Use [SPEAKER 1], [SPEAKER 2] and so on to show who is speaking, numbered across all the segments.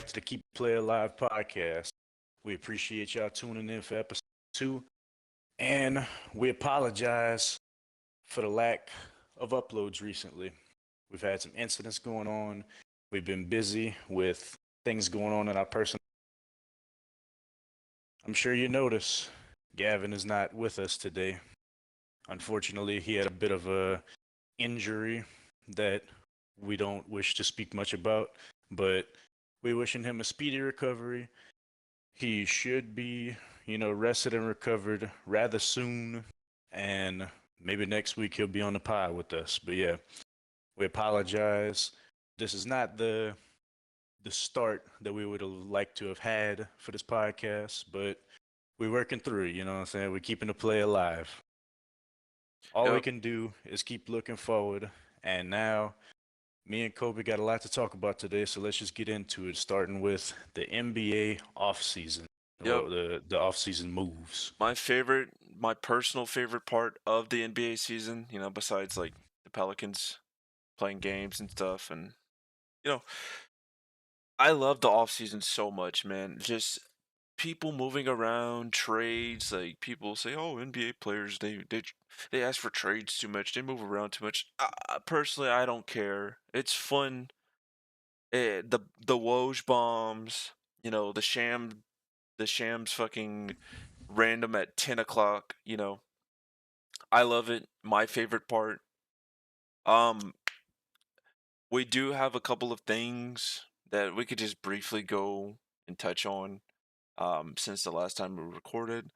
[SPEAKER 1] back to the Keep Play Alive podcast. We appreciate y'all tuning in for episode 2. And we apologize for the lack of uploads recently. We've had some incidents going on. We've been busy with things going on in our personal. I'm sure you notice Gavin is not with us today. Unfortunately, he had a bit of a injury that we don't wish to speak much about, but we wishing him a speedy recovery. He should be, rested and recovered rather soon, and maybe next week he'll be on the pod with us. But yeah, we apologize. This is not the start that we would have liked to have had for this podcast, but we're working through it, you know what I'm saying? We're keeping the play alive. All we
[SPEAKER 2] Yep.
[SPEAKER 1] can do is keep looking forward. And now, me and Kobe got a lot to talk about today, so let's just get into it, starting with the NBA offseason.
[SPEAKER 2] Yep.
[SPEAKER 1] Well, the offseason moves.
[SPEAKER 2] My personal favorite part of the NBA season, besides like the Pelicans playing games and stuff, and you know, I love the off season so much, man. Just people moving around, trades. Like people say, "Oh, NBA players they ask for trades too much. They move around too much." Personally, I don't care. It's fun. The Woj bombs, the Shams fucking random at 10 o'clock. I love it. My favorite part. Um, we do have a couple of things that we could just briefly go and touch on. Since the last time we recorded,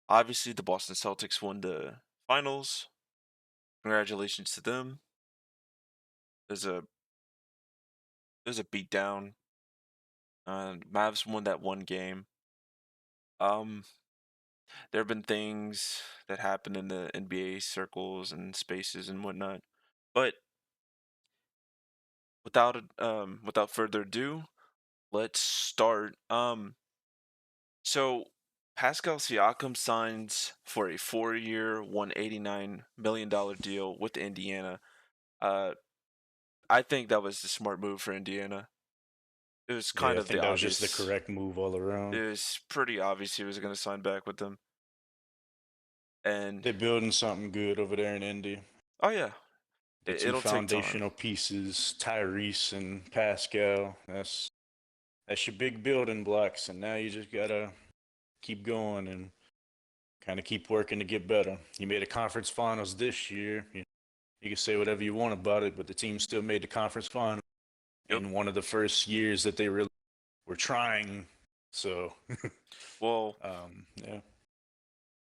[SPEAKER 2] obviously the Boston Celtics won the finals. Congratulations to them. There's a there's a beatdown. Mavs won that one game. Um, there have been things that happen in the NBA circles and spaces and whatnot, but without further ado, let's start. So Pascal Siakam signs for a 4-year, $189 million deal with Indiana. Uh, I think that was the smart move for Indiana. It was
[SPEAKER 1] Yeah,
[SPEAKER 2] kind
[SPEAKER 1] I
[SPEAKER 2] of
[SPEAKER 1] think
[SPEAKER 2] the
[SPEAKER 1] that was just the
[SPEAKER 2] obvious.
[SPEAKER 1] correct move all
[SPEAKER 2] It
[SPEAKER 1] around.
[SPEAKER 2] was pretty obvious he was going to sign back with them. And
[SPEAKER 1] They're building something good over there in Indy.
[SPEAKER 2] oh yeah,
[SPEAKER 1] The two
[SPEAKER 2] it'll take time.
[SPEAKER 1] foundational pieces, Tyrese and Pascal. That's your big building blocks, and now you just gotta keep going and kind of keep working to get better. You made a conference finals this year. You can say whatever you want about it, but the team still made the conference final
[SPEAKER 2] Yep.
[SPEAKER 1] in one of the first years that they really were trying. So,
[SPEAKER 2] Well,
[SPEAKER 1] yeah,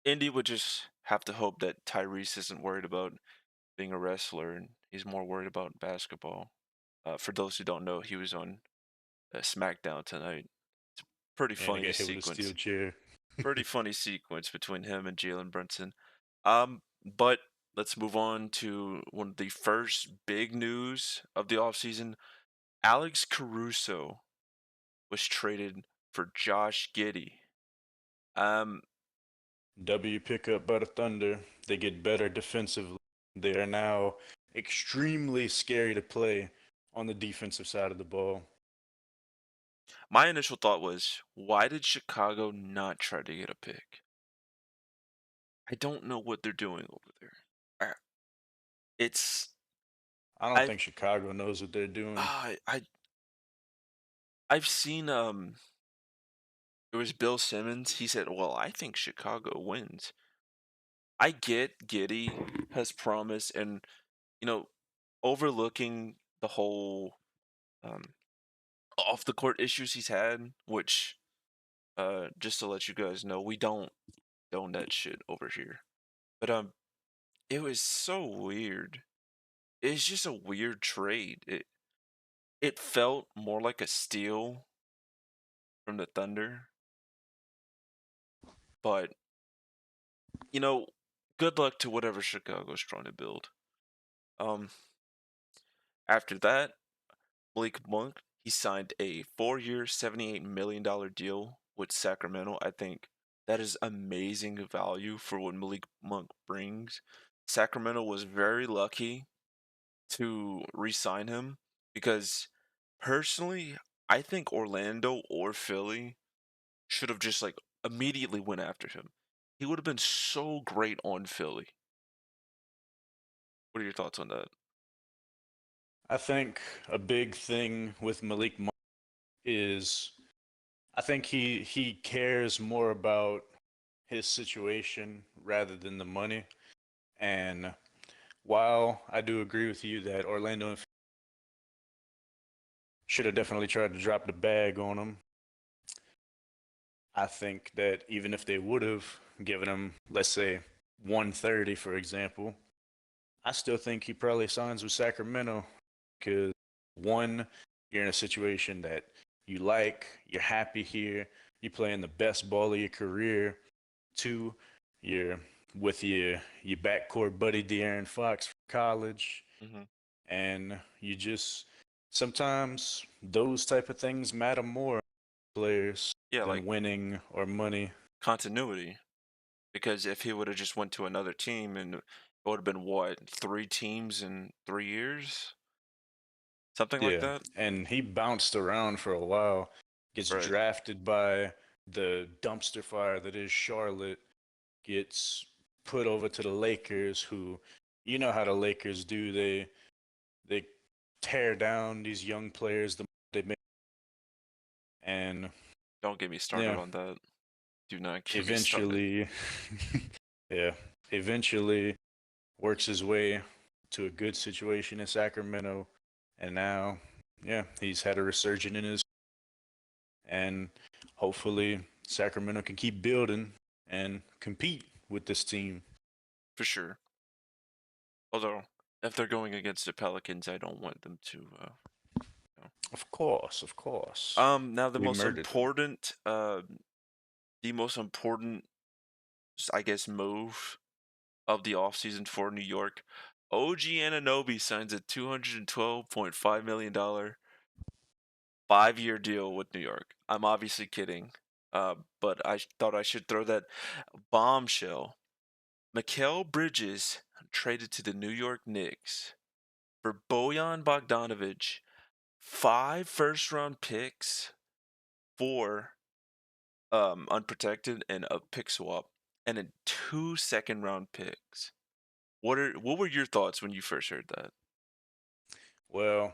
[SPEAKER 2] Indy would just have to hope that Tyrese isn't worried about being a wrestler and he's more worried about basketball. For those who don't know, he was on SmackDown tonight. It's a pretty
[SPEAKER 1] and I
[SPEAKER 2] funny
[SPEAKER 1] got hit with a steel
[SPEAKER 2] sequence.
[SPEAKER 1] chair.
[SPEAKER 2] Pretty funny sequence between him and Jalen Brunson. But let's move on to one of the first big news of the offseason. Alex Caruso was traded for Josh Giddey. Um,
[SPEAKER 1] W pickup by the Thunder. They get better defensively. They are now extremely scary to play on the defensive side of the ball.
[SPEAKER 2] my initial thought was, why did Chicago not try to get a pick? I don't know what they're doing over there. Uh, It's
[SPEAKER 1] I don't
[SPEAKER 2] I've
[SPEAKER 1] think Chicago knows what they're doing.
[SPEAKER 2] I I've seen it was Bill Simmons. He said, "Well, I think Chicago wins." I get Giddy has promise and you know overlooking the whole um off the court issues he's had, which just to let you guys know, we don't own that shit over here. But it was so weird. It's just a weird trade. It felt more like a steal from the Thunder, but you know, good luck to whatever Chicago's trying to build. Um, after that, Blake Monk, he signed a 4-year, $78 million deal with Sacramento. I think that is amazing value for what Malik Monk brings. Sacramento was very lucky to re-sign him because personally, I think Orlando or Philly should have just like immediately went after him. He would have been so great on Philly. What are your thoughts on that?
[SPEAKER 1] I think a big thing with Malik Monk is I think he cares more about his situation rather than the money. And while I do agree with you that Orlando should have definitely tried to drop the bag on him, I think that even if they would have given him, let's say, 130, for example, I still think he probably signs with Sacramento because one, you're in a situation that you like, you're happy here, you're playing the best ball of your career. Two, you're with your backcourt buddy De'Aaron Fox from college,
[SPEAKER 2] Hmm.
[SPEAKER 1] and you just sometimes those type of things matter more to players
[SPEAKER 2] Yeah,
[SPEAKER 1] than
[SPEAKER 2] like
[SPEAKER 1] winning or money.
[SPEAKER 2] continuity. Because if he would have just went to another team and it would have been what, 3 teams in 3 years? Something like
[SPEAKER 1] Yeah,
[SPEAKER 2] that?
[SPEAKER 1] and he bounced around for a while, gets
[SPEAKER 2] Right.
[SPEAKER 1] drafted by the dumpster fire that is Charlotte, gets put over to the Lakers, who you know how the Lakers do. They tear down these young players the they make, and
[SPEAKER 2] Don't get me started
[SPEAKER 1] yeah,
[SPEAKER 2] on that. Do not get me started.
[SPEAKER 1] eventually, yeah, eventually works his way to a good situation in Sacramento, and now, yeah, he's had a resurgence in his, and hopefully Sacramento can keep building and compete with this team.
[SPEAKER 2] For sure. Although, if they're going against the Pelicans, I don't want them to. You
[SPEAKER 1] Of course,
[SPEAKER 2] Now
[SPEAKER 1] we murdered them.
[SPEAKER 2] the most important, I guess, move of the offseason for New York. OG Ananobi signs a $212.5 million 5-year deal with New York. I'm obviously kidding, but thought I should throw that bombshell. Mikal Bridges traded to the New York Knicks for Bojan Bogdanovic, 5 first-round picks, 4 unprotected, and a pick swap, and then 2 second-round picks. What were your thoughts when you first heard that?
[SPEAKER 1] Well,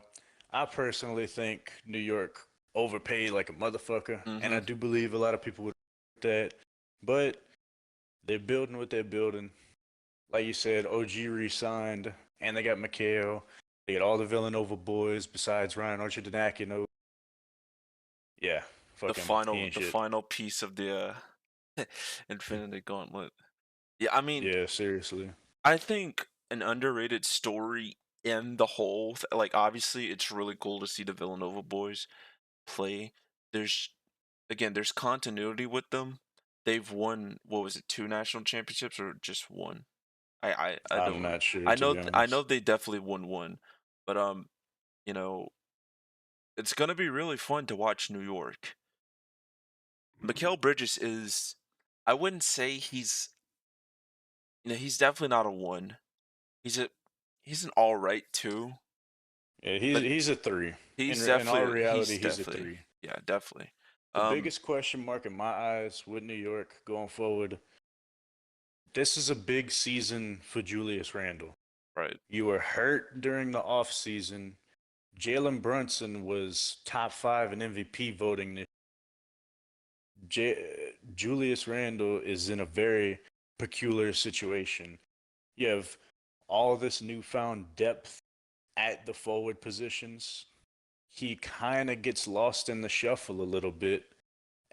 [SPEAKER 1] I personally think New York overpaid like a motherfucker, and
[SPEAKER 2] Mm-hmm.
[SPEAKER 1] I do believe a lot of people would that, but they're building what they're building. Like you said, OG re-signed, and they got McHale. They got all the Villanova boys besides Ryan Archidiakino. Yeah,
[SPEAKER 2] The
[SPEAKER 1] fuck him. He
[SPEAKER 2] final,
[SPEAKER 1] ain't
[SPEAKER 2] the
[SPEAKER 1] shit.
[SPEAKER 2] final piece of the Infinity Gauntlet. Yeah, I mean,
[SPEAKER 1] Yeah, seriously.
[SPEAKER 2] I think an underrated story in the whole, like obviously, it's really cool to see the Villanova boys play. There's again, there's continuity with them. They've won, what was it, 2 national championships or just one? I
[SPEAKER 1] I'm
[SPEAKER 2] don't.
[SPEAKER 1] not sure
[SPEAKER 2] I
[SPEAKER 1] to
[SPEAKER 2] know
[SPEAKER 1] be
[SPEAKER 2] I know
[SPEAKER 1] honest.
[SPEAKER 2] they definitely won one, but you know, it's gonna be really fun to watch New York. Mikal Bridges is, I wouldn't say he's definitely not a one. He's a he's an all right two,
[SPEAKER 1] Yeah,
[SPEAKER 2] but
[SPEAKER 1] he's a three. In all
[SPEAKER 2] he's
[SPEAKER 1] reality, he's a
[SPEAKER 2] definitely,
[SPEAKER 1] three.
[SPEAKER 2] yeah, definitely.
[SPEAKER 1] The
[SPEAKER 2] Um,
[SPEAKER 1] biggest question mark in my eyes with New York going forward, this is a big season for Julius Randle.
[SPEAKER 2] right.
[SPEAKER 1] You were hurt during the offseason. Jalen Brunson was top five in MVP voting. Julius Randle is in a very peculiar situation. You have all this newfound depth at the forward positions. He kind of gets lost in the shuffle a little bit.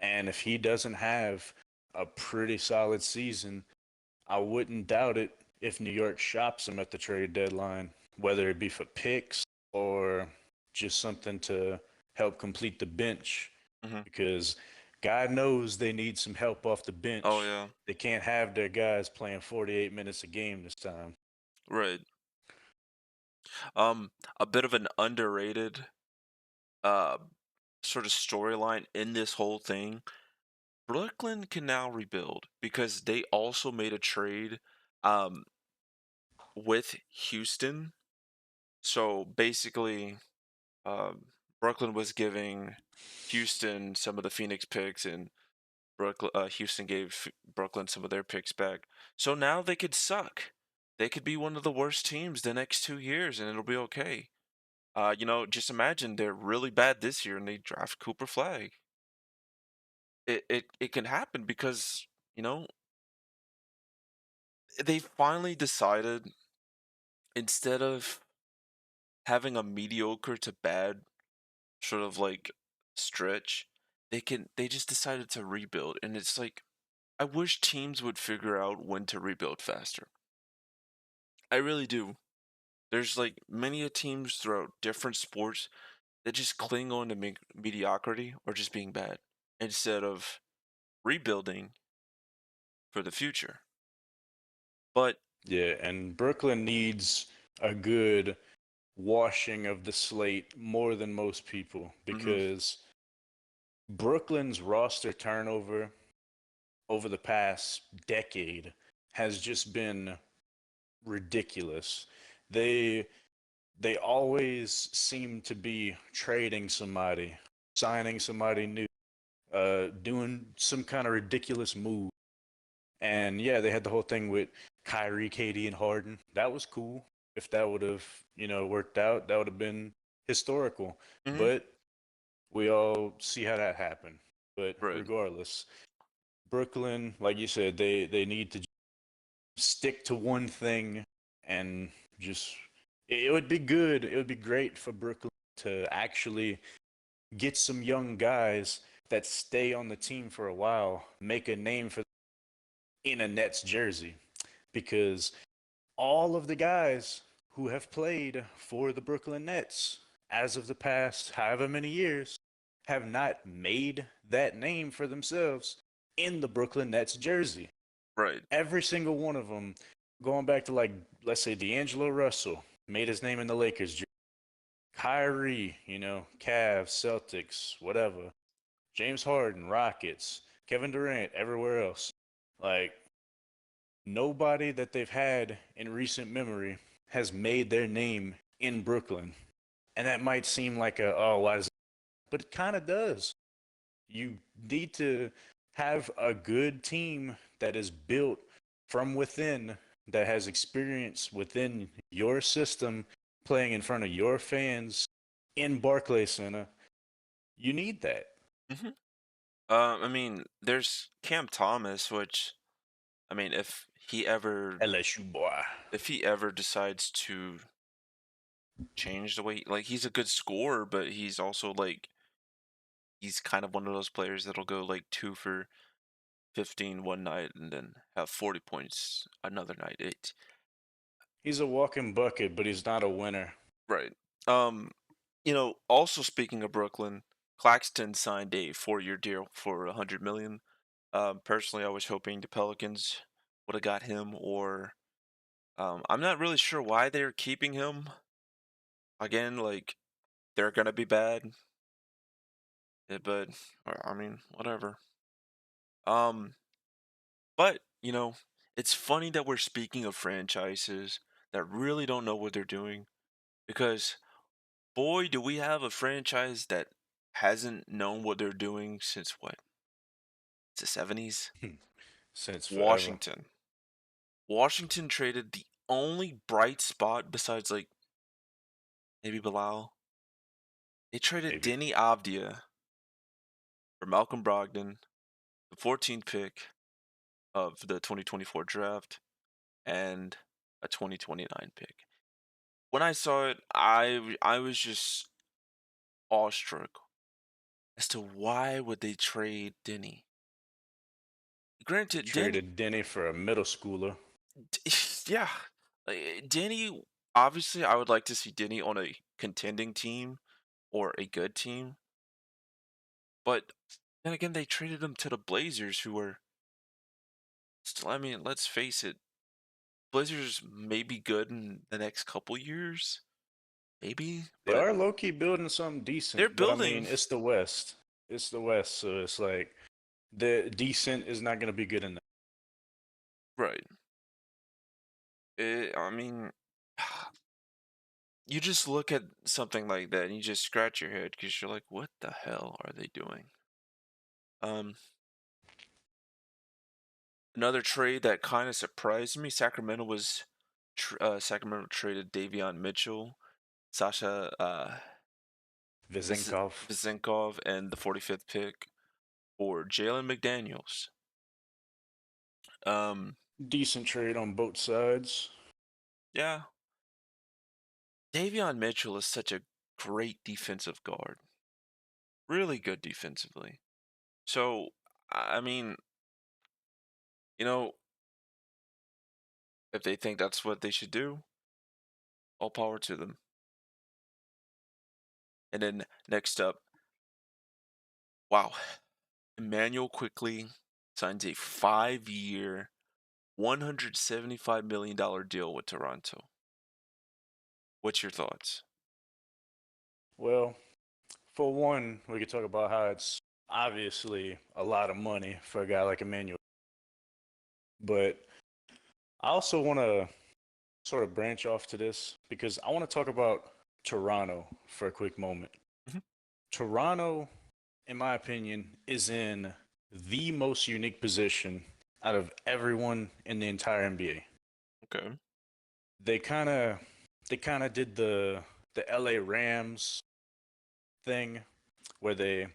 [SPEAKER 1] And if he doesn't have a pretty solid season, I wouldn't doubt it if New York shops him at the trade deadline, whether it be for picks or just something to help complete the bench,
[SPEAKER 2] Hmm.
[SPEAKER 1] because God knows they need some help off the
[SPEAKER 2] Oh
[SPEAKER 1] bench.
[SPEAKER 2] yeah,
[SPEAKER 1] They can't have their guys playing 48 minutes a game this time.
[SPEAKER 2] right. A bit of an underrated uh sort of storyline in this whole thing. Brooklyn can now rebuild because they also made a trade um with Houston. So basically, um Brooklyn was giving Houston some of the Phoenix picks, and Houston gave Brooklyn some of their picks back. So now they could suck. They could be one of the worst teams the next 2 years, and it'll be okay. Just imagine they're really bad this year and they draft Cooper Flag. It can happen because you know they finally decided, instead of having a mediocre to bad sort of like stretch, they just decided to rebuild, and it's like I wish teams would figure out when to rebuild faster. I really do. There's like many a teams throughout different sports that just cling on to mediocrity or just being bad instead of rebuilding for the future. But
[SPEAKER 1] Yeah, and Brooklyn needs a good washing of the slate more than most people
[SPEAKER 2] mhm,
[SPEAKER 1] because Brooklyn's roster turnover over the past decade has just been ridiculous. They they always seem to be trading somebody, signing somebody new, doing some kind of ridiculous move. And yeah, they had the whole thing with Kyrie, Katie, and Harden. That was cool. If that would have, worked out, that would have been historical.
[SPEAKER 2] mhm,
[SPEAKER 1] But we all see how that happened. But
[SPEAKER 2] right,
[SPEAKER 1] regardless, Brooklyn, like you said, they need to stick to one thing and just it would be good. It would be great for Brooklyn to actually get some young guys that stay on the team for a while, make a name for in a Nets jersey because all of the guys who have played for the Brooklyn Nets as of the past however many years have not made that name for themselves in the Brooklyn Nets jersey.
[SPEAKER 2] right,
[SPEAKER 1] Every single one of them, going back to like, let's say, D'Angelo Russell, made his name in the Lakers jersey. Kyrie, Cavs, Celtics, whatever. James Harden, Rockets. Kevin Durant, everywhere else. Like, nobody that they've had in recent memory has made their name in Brooklyn. And that might seem like oh, why does it? But it kind of does. You need to have a good team that is built from within, that has experience within your system, playing in front of your fans in Barclays Center. You need that.
[SPEAKER 2] mhm. I mean, there's Cam Thomas, which I mean,
[SPEAKER 1] LSU boy.
[SPEAKER 2] if he ever decides to change the way, like he's a good scorer, but he's also like he's kind of one of those players that'll go like 2 for 15 one night and then have 40 points another night.
[SPEAKER 1] He's a walking bucket, but he's not a winner.
[SPEAKER 2] Right. Um, also speaking of Brooklyn, Claxton signed a 4-year deal for 100 million. Personally, I was hoping the Pelicans would have got him, or I'm not really sure why they're keeping him. Again, like they're gonna be bad, but I mean, whatever. Um, but it's funny that we're speaking of franchises that really don't know what they're doing, because boy, do we have a franchise that hasn't known what they're doing since what? The 70s?
[SPEAKER 1] Since forever.
[SPEAKER 2] Washington. Washington traded the only bright spot besides like maybe Bilal. They traded
[SPEAKER 1] Maybe.
[SPEAKER 2] Denny Avdia for Malcolm Brogdon, the 14th pick of the 2024 draft, and a 2029 pick. When I saw it, I was just awestruck as to why would they trade Denny. Granted, Denny,
[SPEAKER 1] Traded Denny for a middle schooler.
[SPEAKER 2] yeah, Denny. Obviously, I would like to see Denny on a contending team or a good team, but then again, they traded him to the Blazers, who were still. I mean, let's face it, Blazers may be good in the next couple years, maybe,
[SPEAKER 1] They
[SPEAKER 2] but
[SPEAKER 1] are low key building something
[SPEAKER 2] they're
[SPEAKER 1] decent, but I
[SPEAKER 2] building.
[SPEAKER 1] mean, it's the West. It's the West, so it's like the decent is not going to be good enough.
[SPEAKER 2] Right. I mean, you just look at something like that and you just scratch your head because you're like, what the hell are they doing? Um, Another trade that kind of surprised me, Sacramento traded Davion Mitchell, Sasha
[SPEAKER 1] Vizenkov,
[SPEAKER 2] Vizenkov, and the 45th pick for Jalen McDaniels. Um,
[SPEAKER 1] decent trade on both sides.
[SPEAKER 2] yeah, Davion Mitchell is such a great defensive guard, really good defensively. So, I mean, you know, if they think that's what they should do, all power to them. And then next up, wow, Emmanuel quickly signs a 5-year, $175 million deal with Toronto. What's your thoughts?
[SPEAKER 1] Well, for one, we could talk about how it's obviously a lot of money for a guy like Emmanuel. But I also want to sort of branch off to this because I want to talk about Toronto for a quick moment.
[SPEAKER 2] Mhm.
[SPEAKER 1] Toronto, in my opinion, is in the most unique position out of everyone in the entire NBA.
[SPEAKER 2] Okay.
[SPEAKER 1] They kind of did the LA Rams thing where they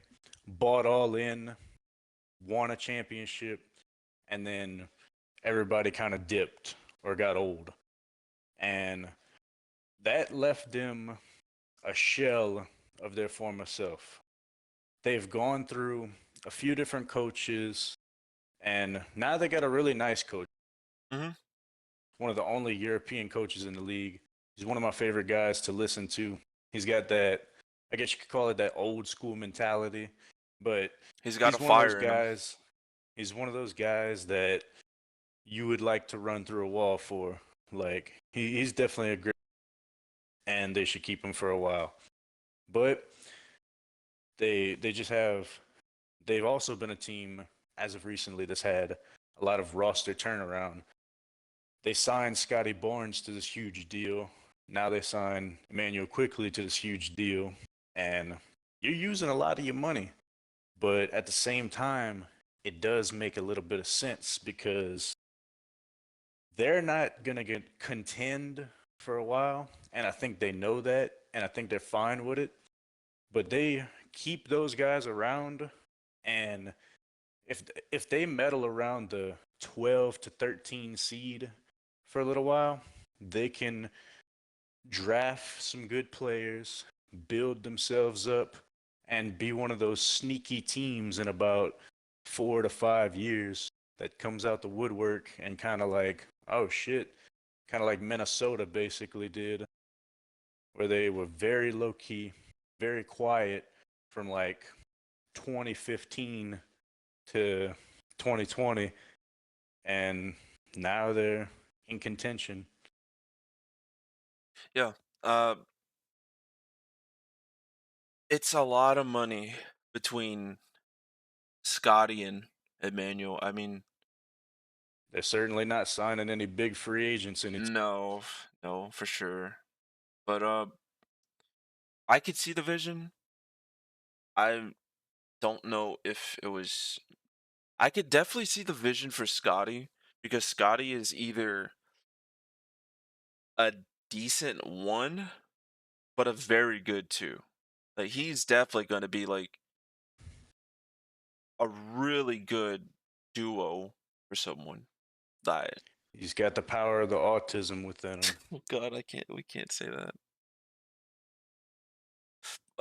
[SPEAKER 1] bought all in, won a championship, and then everybody kind of dipped or got old. And that left them a shell of their former self. They've gone through a few different coaches, and now they got a really nice coach.
[SPEAKER 2] Hmm.
[SPEAKER 1] One of the only European coaches in the league. He's one of my favorite guys to listen to. He's got that, I guess you could call it that old school mentality, but
[SPEAKER 2] He's got a
[SPEAKER 1] he's one of those
[SPEAKER 2] fire in him.
[SPEAKER 1] guys. He's one of those guys that you would like to run through a wall for. Like he's definitely a great, and they should keep him for a while. But they just have. They've also been a team as of recently that's had a lot of roster turnaround. They signed Scotty Barnes to this huge deal. Now they sign Emmanuel Quickly to this huge deal, and you're using a lot of your money. But at the same time, it does make a little bit of sense because they're not gonna get contend for a while, and I think they know that, and I think they're fine with it. But they keep those guys around, and if they meddle around the 12 to 13 seed for a little while, they can draft some good players, build themselves up, and be one of those sneaky teams in about 4 to 5 years that comes out the woodwork and kind of like, oh shit, kind of like Minnesota basically did, where they were very low key, very quiet from like 2015 to 2020, and now they're in contention.
[SPEAKER 2] Yeah. Uh, it's a lot of money between Scotty and Emmanuel. I mean,
[SPEAKER 1] They're certainly not signing any big free agents anytime.
[SPEAKER 2] no, no, for sure. But I could see the vision. I don't know if it was. I could definitely see the vision for Scotty because Scotty is either a decent one, but a very good two. Like he's definitely going to be like a really good duo for someone. That
[SPEAKER 1] He's got the power of the autism within him.
[SPEAKER 2] oh God, I can't. We can't say that.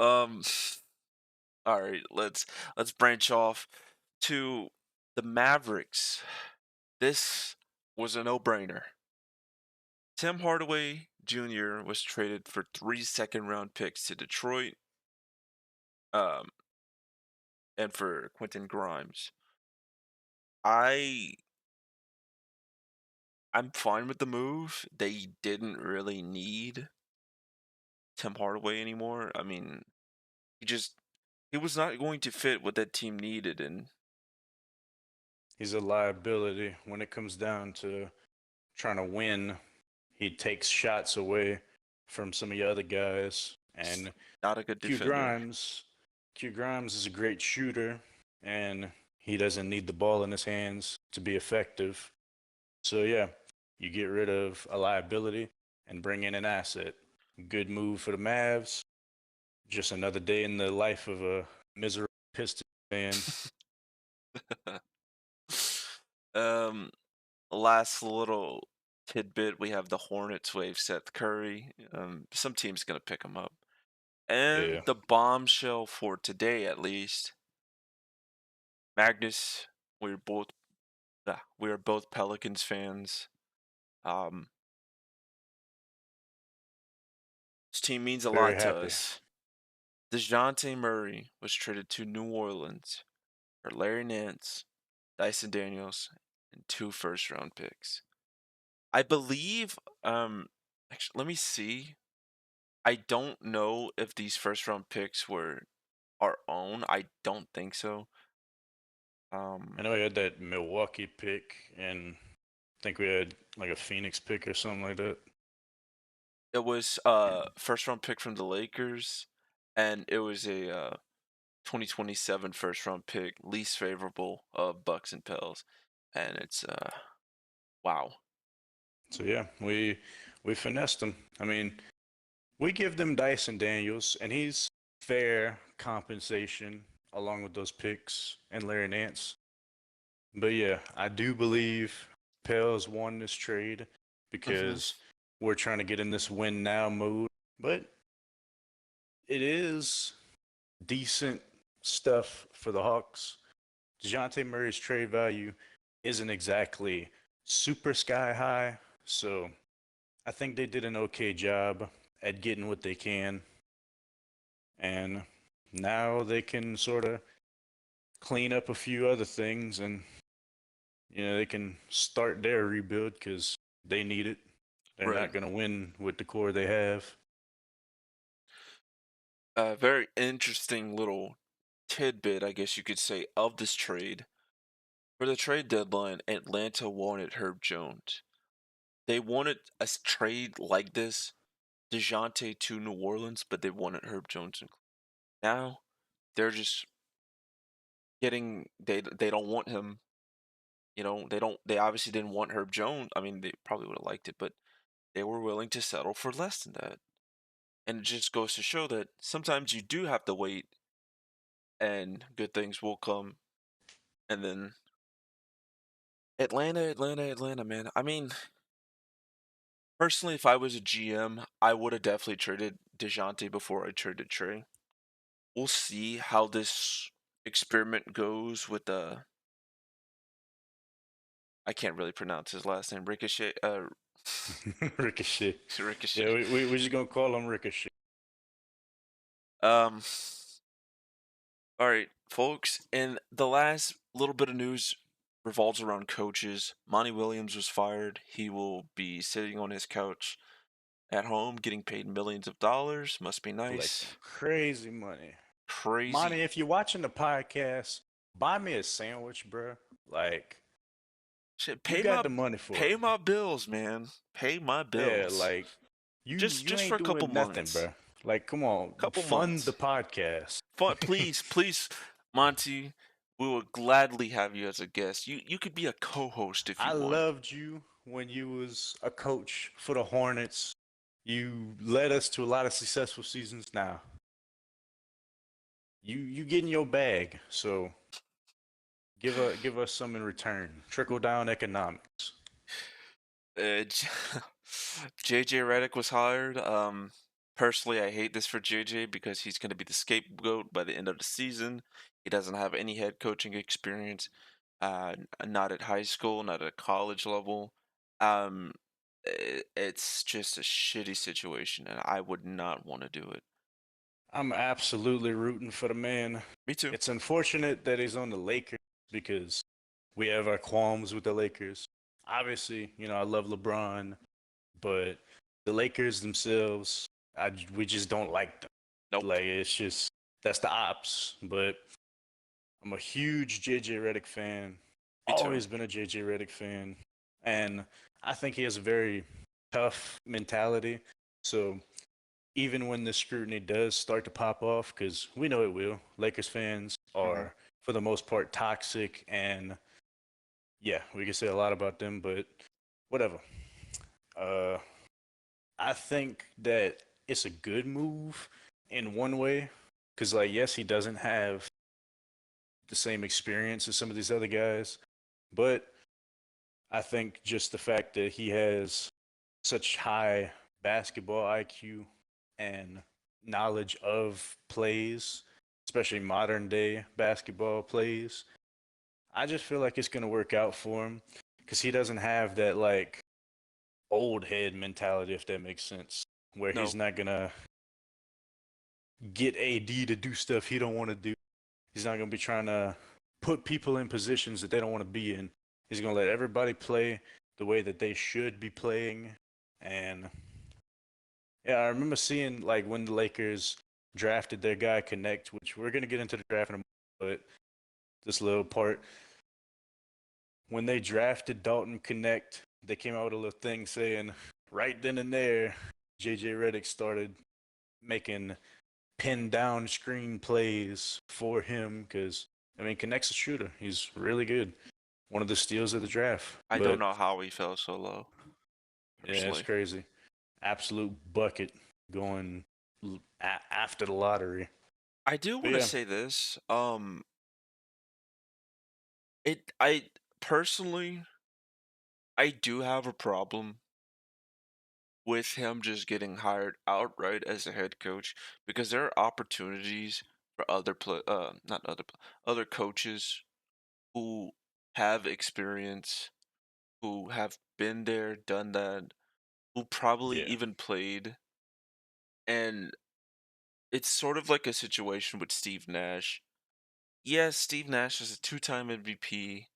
[SPEAKER 2] Um. All right, let's branch off to the Mavericks. This was a no-brainer. Tim Hardaway Jr. was traded for 3 second-round picks to Detroit, um, and for Quentin Grimes. I I'm fine with the move. They didn't really need Tim Hardaway anymore. I mean, he was not going to fit what that team needed, and
[SPEAKER 1] He's a liability when it comes down to trying to win. He takes shots away. from some of your other guys. And
[SPEAKER 2] Not a good
[SPEAKER 1] Q
[SPEAKER 2] defender.
[SPEAKER 1] Grimes, Q Grimes is a great shooter, and he doesn't need the ball in his hands to be effective. So yeah, you get rid of a liability and bring in an asset. Good move for the Mavs. Just another day in the life of a miserable Pistons fan.
[SPEAKER 2] um, last little tidbit: we have the Hornets waive Seth Curry. Some team's gonna pick him up. And
[SPEAKER 1] Yeah,
[SPEAKER 2] the bombshell for today, at least, Magnus. We're both we are both Pelicans fans. Um, this team means a
[SPEAKER 1] very
[SPEAKER 2] lot to
[SPEAKER 1] happy.
[SPEAKER 2] us. DeJounte Murray was traded to New Orleans for Larry Nance, Dyson Daniels, and 2 first-round picks. I believe. Actually, let me see. I don't know if these first-round picks were our own. I don't think so.
[SPEAKER 1] I
[SPEAKER 2] Um,
[SPEAKER 1] know we had that Milwaukee pick, and I think we had like a Phoenix pick or something like that.
[SPEAKER 2] it was first-round pick from the Lakers, and it was a 2027 first-round pick, least favorable of Bucks and Pels, and it's wow.
[SPEAKER 1] So yeah, we finessed them. I mean, we give them Dyson Daniels, and he's fair compensation along with those picks and Larry Nance. But yeah, I do believe Pels won this trade
[SPEAKER 2] Mm-hmm.
[SPEAKER 1] because we're trying to get in this win now mode. But it is decent stuff for the Hawks. DeJounte Murray's trade value isn't exactly super sky high, so I think they did an okay job at getting what they can, and now they can sort of clean up a few other things, and they can start their rebuild because they need it. They're
[SPEAKER 2] Right.
[SPEAKER 1] not going to win with the core they have.
[SPEAKER 2] A very interesting little tidbit, I guess you could say, of this trade. For the trade deadline, Atlanta wanted Herb Jones. They wanted a trade like this, DeJounte to New Orleans, but they wanted Herb Jones. Now they're just getting they don't want him. They obviously didn't want Herb Jones. I mean, they probably would have liked it, but they were willing to settle for less than that. And it just goes to show that sometimes you do have to wait, and good things will come. And then Atlanta, man. I mean, personally, if I was a GM, I would have definitely traded DeJounte before I traded Trey. We'll see how this experiment goes with the. I can't really pronounce his last name. Ricochet.
[SPEAKER 1] Ricochet.
[SPEAKER 2] Ricochet.
[SPEAKER 1] Yeah, we're just going to call him Ricochet.
[SPEAKER 2] Um. All right, folks. And the last little bit of news revolves around coaches. Monty Williams was fired. He will be sitting on his couch at home, getting paid millions of dollars. Must be
[SPEAKER 1] Collecting
[SPEAKER 2] nice.
[SPEAKER 1] crazy money.
[SPEAKER 2] Crazy.
[SPEAKER 1] Monty, if you're watching the podcast, buy me a sandwich, bro. Like,
[SPEAKER 2] Shit,
[SPEAKER 1] you got the money for
[SPEAKER 2] pay
[SPEAKER 1] it.
[SPEAKER 2] my bills, man. Pay my
[SPEAKER 1] Yeah,
[SPEAKER 2] bills.
[SPEAKER 1] like you
[SPEAKER 2] Just for
[SPEAKER 1] ain't
[SPEAKER 2] a couple
[SPEAKER 1] doing nothing,
[SPEAKER 2] months.
[SPEAKER 1] bro. Like, come on,
[SPEAKER 2] Couple
[SPEAKER 1] fund the
[SPEAKER 2] months.
[SPEAKER 1] podcast.
[SPEAKER 2] Please, please, Monty. We will gladly have you as a guest. You could be a co-host if
[SPEAKER 1] I
[SPEAKER 2] you want.
[SPEAKER 1] loved you when you was a coach for the Hornets. You led us to a lot of successful seasons. Now you getting your bag, so give us some in return. Trickle down economics.
[SPEAKER 2] JJ Redick was hired. Personally, I hate this for JJ because he's going to be the scapegoat by the end of the season. He doesn't have any head coaching experience, not at high school, not at college level. Um, it's just a shitty situation, and I would not want to do it.
[SPEAKER 1] I'm absolutely rooting for the man.
[SPEAKER 2] Me too.
[SPEAKER 1] It's unfortunate that he's on the Lakers because we have our qualms with the Lakers. Obviously, I love LeBron, but the Lakers themselves, we just don't like them.
[SPEAKER 2] Nope.
[SPEAKER 1] Like it's just that's the ops. But I'm a huge JJ Redick fan.
[SPEAKER 2] Me too.
[SPEAKER 1] Always been a JJ Redick fan, and I think he has a very tough mentality. So even when the scrutiny does start to pop off, because we know it will. Lakers fans
[SPEAKER 2] Mhm.
[SPEAKER 1] are, for the most part, toxic, and yeah, we can say a lot about them, but whatever. Uh, I think that it's a good move in one way, because like, yes, he doesn't have the same experience as some of these other guys, but I think just the fact that he has such high basketball IQ and knowledge of plays, especially modern day basketball plays, I just feel like it's going to work out for him because he doesn't have that like old head mentality, if that makes sense, where he's
[SPEAKER 2] No,
[SPEAKER 1] not going to get AD to do stuff he don't want to do. He's not going to be trying to put people in positions that they don't want to be in. He's going to let everybody play the way that they should be playing. And yeah, I remember seeing like when the Lakers drafted their guy Connect, which we're going to get into the draft in a moment, but this little part, when they drafted Dalton Connect, they came out with a little thing saying right then and there, JJ Redick started making pin down screen plays for him because I mean Connect's a shooter. He's really good. One of the steals of the draft.
[SPEAKER 2] I don't
[SPEAKER 1] But
[SPEAKER 2] know how he fell so low,
[SPEAKER 1] yeah, it's
[SPEAKER 2] personally.
[SPEAKER 1] crazy. Absolute bucket going after the lottery.
[SPEAKER 2] I do
[SPEAKER 1] But
[SPEAKER 2] want to
[SPEAKER 1] yeah,
[SPEAKER 2] say this. I personally, I do have a problem with him just getting hired outright as a head coach because there are opportunities for not other coaches who have experience, who have been there, done that, who probably
[SPEAKER 1] yeah,
[SPEAKER 2] even played, and it's sort of like a situation with Steve Nash. Yes, Steve Nash is a two-time MVP,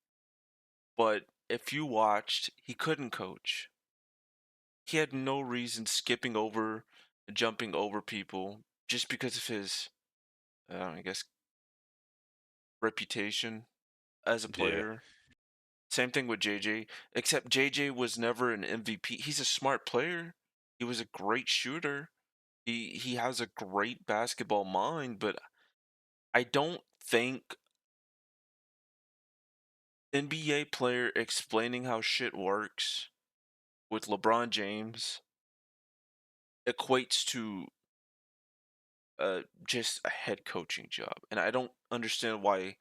[SPEAKER 2] but if you watched, he couldn't coach. He had no reason skipping over and jumping over people just because of his, I guess, reputation as a
[SPEAKER 1] yeah,
[SPEAKER 2] player. Same thing with JJ, except JJ was never an MVP. He's a smart player. He was a great shooter. He has a great basketball mind, but I don't think NBA player explaining how shit works with LeBron James equates to just a head coaching job. And I don't understand why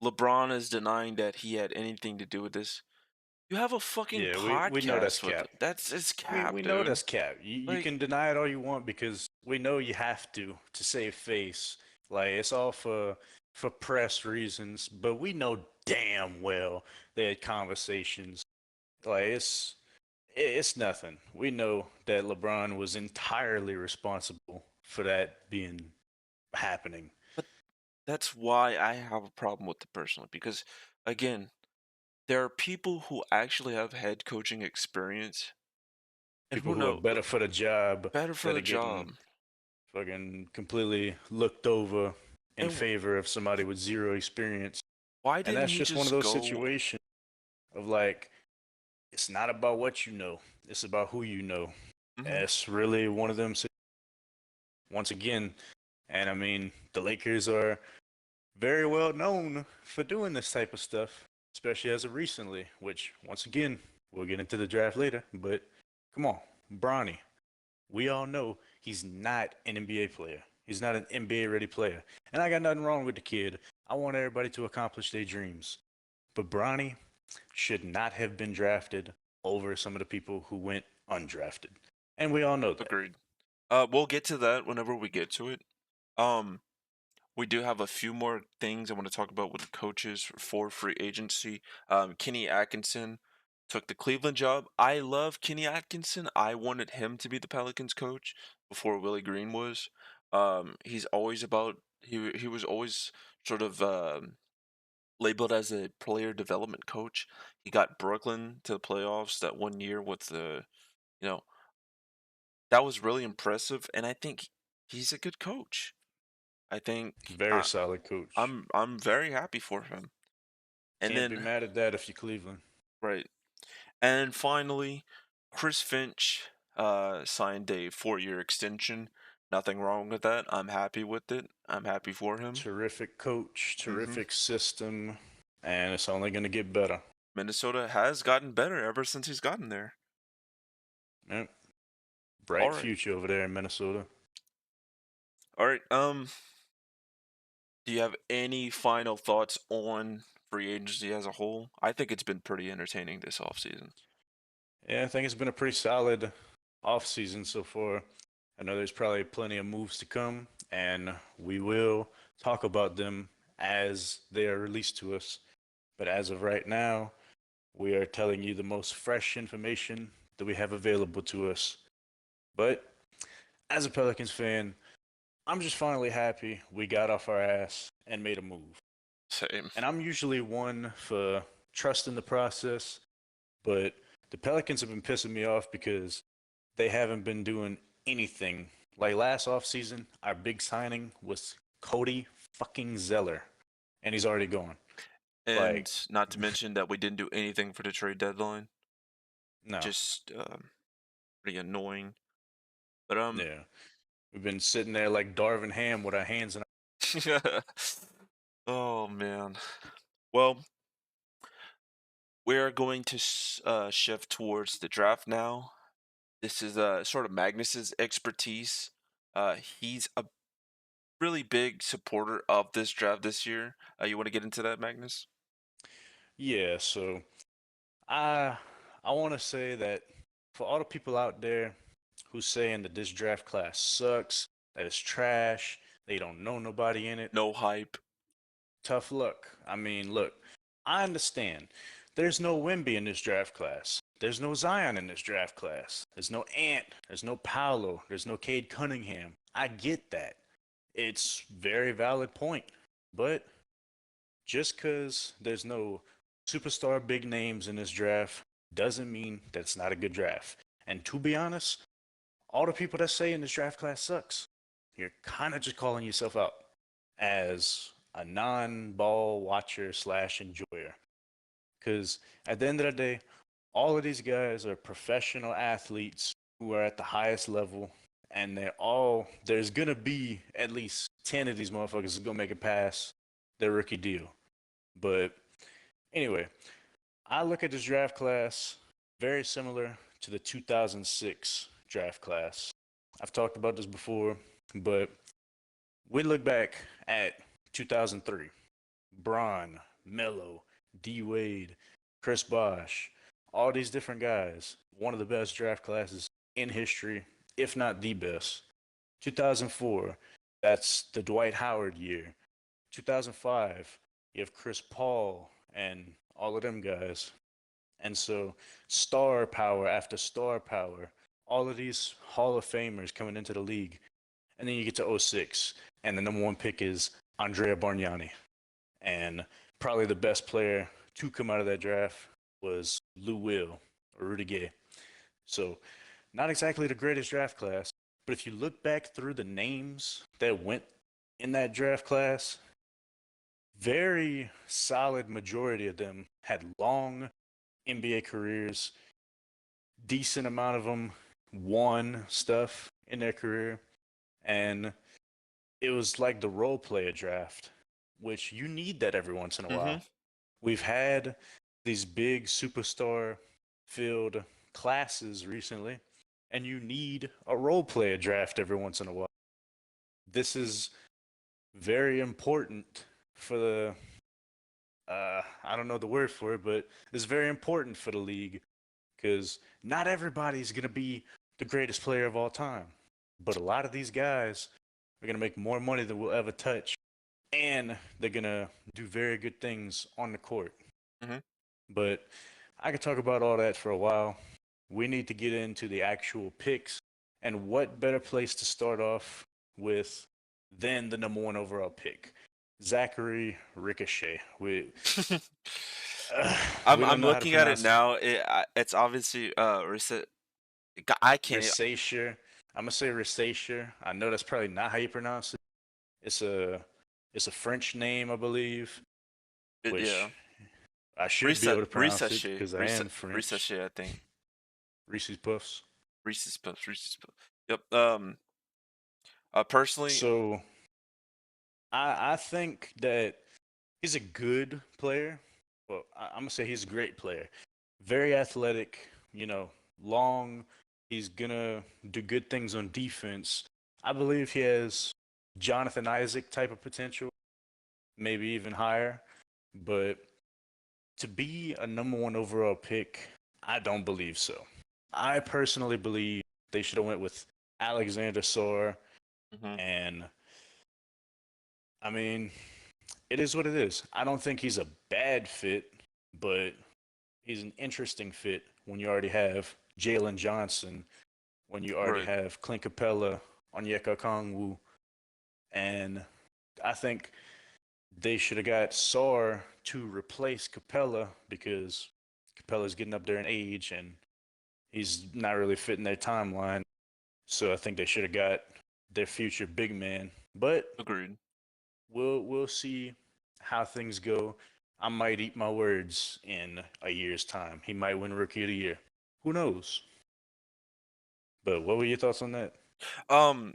[SPEAKER 2] LeBron is denying that he had anything to do with this. You have a fucking
[SPEAKER 1] yeah. We know that's
[SPEAKER 2] podcast with
[SPEAKER 1] cap.
[SPEAKER 2] him. That's it's
[SPEAKER 1] We
[SPEAKER 2] cap,
[SPEAKER 1] know
[SPEAKER 2] dude.
[SPEAKER 1] that's cap. You
[SPEAKER 2] Like,
[SPEAKER 1] can deny it all you want because we know you have to save face. Like it's all for press reasons, but we know damn well they had conversations. Like it's nothing. We know that LeBron was entirely responsible for that being happening.
[SPEAKER 2] but that's why I have a problem with it personally because, again, there are people who actually have head coaching experience and
[SPEAKER 1] People
[SPEAKER 2] who
[SPEAKER 1] who are
[SPEAKER 2] know
[SPEAKER 1] better for the job
[SPEAKER 2] better for
[SPEAKER 1] that
[SPEAKER 2] the
[SPEAKER 1] are getting
[SPEAKER 2] job.
[SPEAKER 1] fucking completely looked over in
[SPEAKER 2] And
[SPEAKER 1] favor of somebody with zero experience.
[SPEAKER 2] why
[SPEAKER 1] And
[SPEAKER 2] didn't
[SPEAKER 1] that's
[SPEAKER 2] he
[SPEAKER 1] just one of
[SPEAKER 2] just
[SPEAKER 1] those
[SPEAKER 2] go?
[SPEAKER 1] situations of like, it's not about what you know, it's about who you know.
[SPEAKER 2] Mhm.
[SPEAKER 1] That's really one of them. Once again, and I mean, the Lakers are very well known for doing this type of stuff, especially as of recently, which, once again, we'll get into the draft later. But come on, Bronny. We all know he's not an NBA player. He's not an NBA ready player. And I got nothing wrong with the kid. I want everybody to accomplish their dreams. But Bronny should not have been drafted over some of the people who went undrafted. And we all know that.
[SPEAKER 2] Agreed. We'll get to that whenever we get to it. Um, we do have a few more things I want to talk about with the coaches for free agency. Kenny Atkinson took the Cleveland job. I love Kenny Atkinson. I wanted him to be the Pelicans coach before Willie Green was. He's always about he was always sort of labeled as a player development coach. He got Brooklyn to the playoffs that one year with the you know that was really impressive, and I think he's a good coach. I think
[SPEAKER 1] Very solid coach.
[SPEAKER 2] I'm very happy for him. And
[SPEAKER 1] Can't be
[SPEAKER 2] then
[SPEAKER 1] mad at that if you're Cleveland.
[SPEAKER 2] right. And finally, Chris Finch signed a 4-year extension. Nothing wrong with that. I'm happy with it. I'm happy for him.
[SPEAKER 1] Terrific coach,
[SPEAKER 2] hmm
[SPEAKER 1] terrific system, and it's only going to get better.
[SPEAKER 2] Minnesota has gotten better ever since he's gotten there.
[SPEAKER 1] Yep.
[SPEAKER 2] All
[SPEAKER 1] Bright
[SPEAKER 2] right.
[SPEAKER 1] future over there in Minnesota.
[SPEAKER 2] All right. Do you have any final thoughts on free agency as a whole? I think it's been pretty entertaining this offseason.
[SPEAKER 1] Yeah, I think it's been a pretty solid off season so far. I know there's probably plenty of moves to come, and we will talk about them as they are released to us. But as of right now, we are telling you the most fresh information that we have available to us. But as a Pelicans fan, I'm just finally happy we got off our ass and made a move.
[SPEAKER 2] Same.
[SPEAKER 1] And I'm usually one for trusting the process, but the Pelicans have been pissing me off because they haven't been doing anything. Like last offseason, our big signing was Cody fucking Zeller, and he's already gone.
[SPEAKER 2] And
[SPEAKER 1] Like,
[SPEAKER 2] not to mention that we didn't do anything for the trade deadline.
[SPEAKER 1] no.
[SPEAKER 2] Just pretty annoying. But
[SPEAKER 1] Yeah. We've been sitting there like Darvin Ham with our hands in
[SPEAKER 2] oh man. Well, we're going to shift towards the draft now. This is sort of Magnus's expertise. He's a really big supporter of this draft this year. You want to get into that, Magnus?
[SPEAKER 1] Yeah, so I I want to say that for all the people out there who's saying that this draft class sucks, that it's trash, they don't know nobody in it,
[SPEAKER 2] No hype.
[SPEAKER 1] tough luck. I mean, look, I understand. There's no Wimby in this draft class. There's no Zion in this draft class. There's no Ant. There's no Paolo. There's no Cade Cunningham. I get that. It's very valid point. But just because there's no superstar big names in this draft doesn't mean that it's not a good draft. And to be honest, all the people that say in this draft class sucks, you're kind of just calling yourself out as a non-ball watcher slash enjoyer. Because at the end of the day, all of these guys are professional athletes who are at the highest level, and there's gonna be at least 10 of these motherfuckers gonna make it past their rookie deal. But anyway, I look at this draft class very similar to the 2006 draft class. I've talked about this before, but we look back at 2003. Braun, Melo, D Wade, Chris Bosh, all these different guys. One of the best draft classes in history, if not the best. 2004, that's the Dwight Howard year. 2005, you have Chris Paul and all of them guys. And so, star power after star power, all of these Hall of Famers coming into the league. And then you get to '06, and the number one pick is Andrea Bargnani. And probably the best player to come out of that draft was Lou Will or Rudy Gay. So, not exactly the greatest draft class, but if you look back through the names that went in that draft class, very solid majority of them had long NBA careers. Decent amount of them won stuff in their career. And it was like the role player draft, which you need that every once in a
[SPEAKER 2] Mm-hmm.
[SPEAKER 1] while. We've had these big superstar filled classes recently, and you need a role player draft every once in a while. This is very important for the I don't know the word for it, but it's very important for the league because not everybody's going to be the greatest player of all time. But a lot of these guys are going to make more money than we'll ever touch, and they're going to do very good things on the court.
[SPEAKER 2] Mm-hmm.
[SPEAKER 1] But I could talk about all that for a while. We need to get into the actual picks, and what better place to start off with than the number one overall pick, Zachary Ricochet. We don't
[SPEAKER 2] I'm
[SPEAKER 1] know how to
[SPEAKER 2] looking at it
[SPEAKER 1] pronounce his
[SPEAKER 2] now. It's obviously I can't.
[SPEAKER 1] Ricacea. I'm gonna say Ricacea. I know that's probably not how you pronounce it. It's a it's a French name, I believe,
[SPEAKER 2] Yeah.
[SPEAKER 1] which I should be able to pronounce it
[SPEAKER 2] Risache.
[SPEAKER 1] because I am French.
[SPEAKER 2] Risache, I think.
[SPEAKER 1] Reese's Puffs.
[SPEAKER 2] Reese's Puffs. Reese's Puffs. Yep. Personally,
[SPEAKER 1] So I think that he's a good player. Well, I'm gonna say he's a great player. Very athletic, long. He's gonna do good things on defense. I believe he has Jonathan Isaac type of potential, maybe even higher. But to be a number one overall pick, I don't believe so. I personally believe they should have went with Alexander Sorr,
[SPEAKER 2] hmm
[SPEAKER 1] and I mean, it is what it is. I don't think he's a bad fit, but he's an interesting fit when you already have Jalen Johnson, when you already
[SPEAKER 2] right,
[SPEAKER 1] have Clint Capella, Onyeka Kongwu, and I think they should have got Sar to replace Capella because Capella's getting up there in age and he's not really fitting their timeline. So I think they should have got their future big man. But
[SPEAKER 2] agreed.
[SPEAKER 1] we'll see how things go. I might eat my words in a year's time. He might win Rookie of the Year. Who knows? But what were your thoughts on that?
[SPEAKER 2] Um,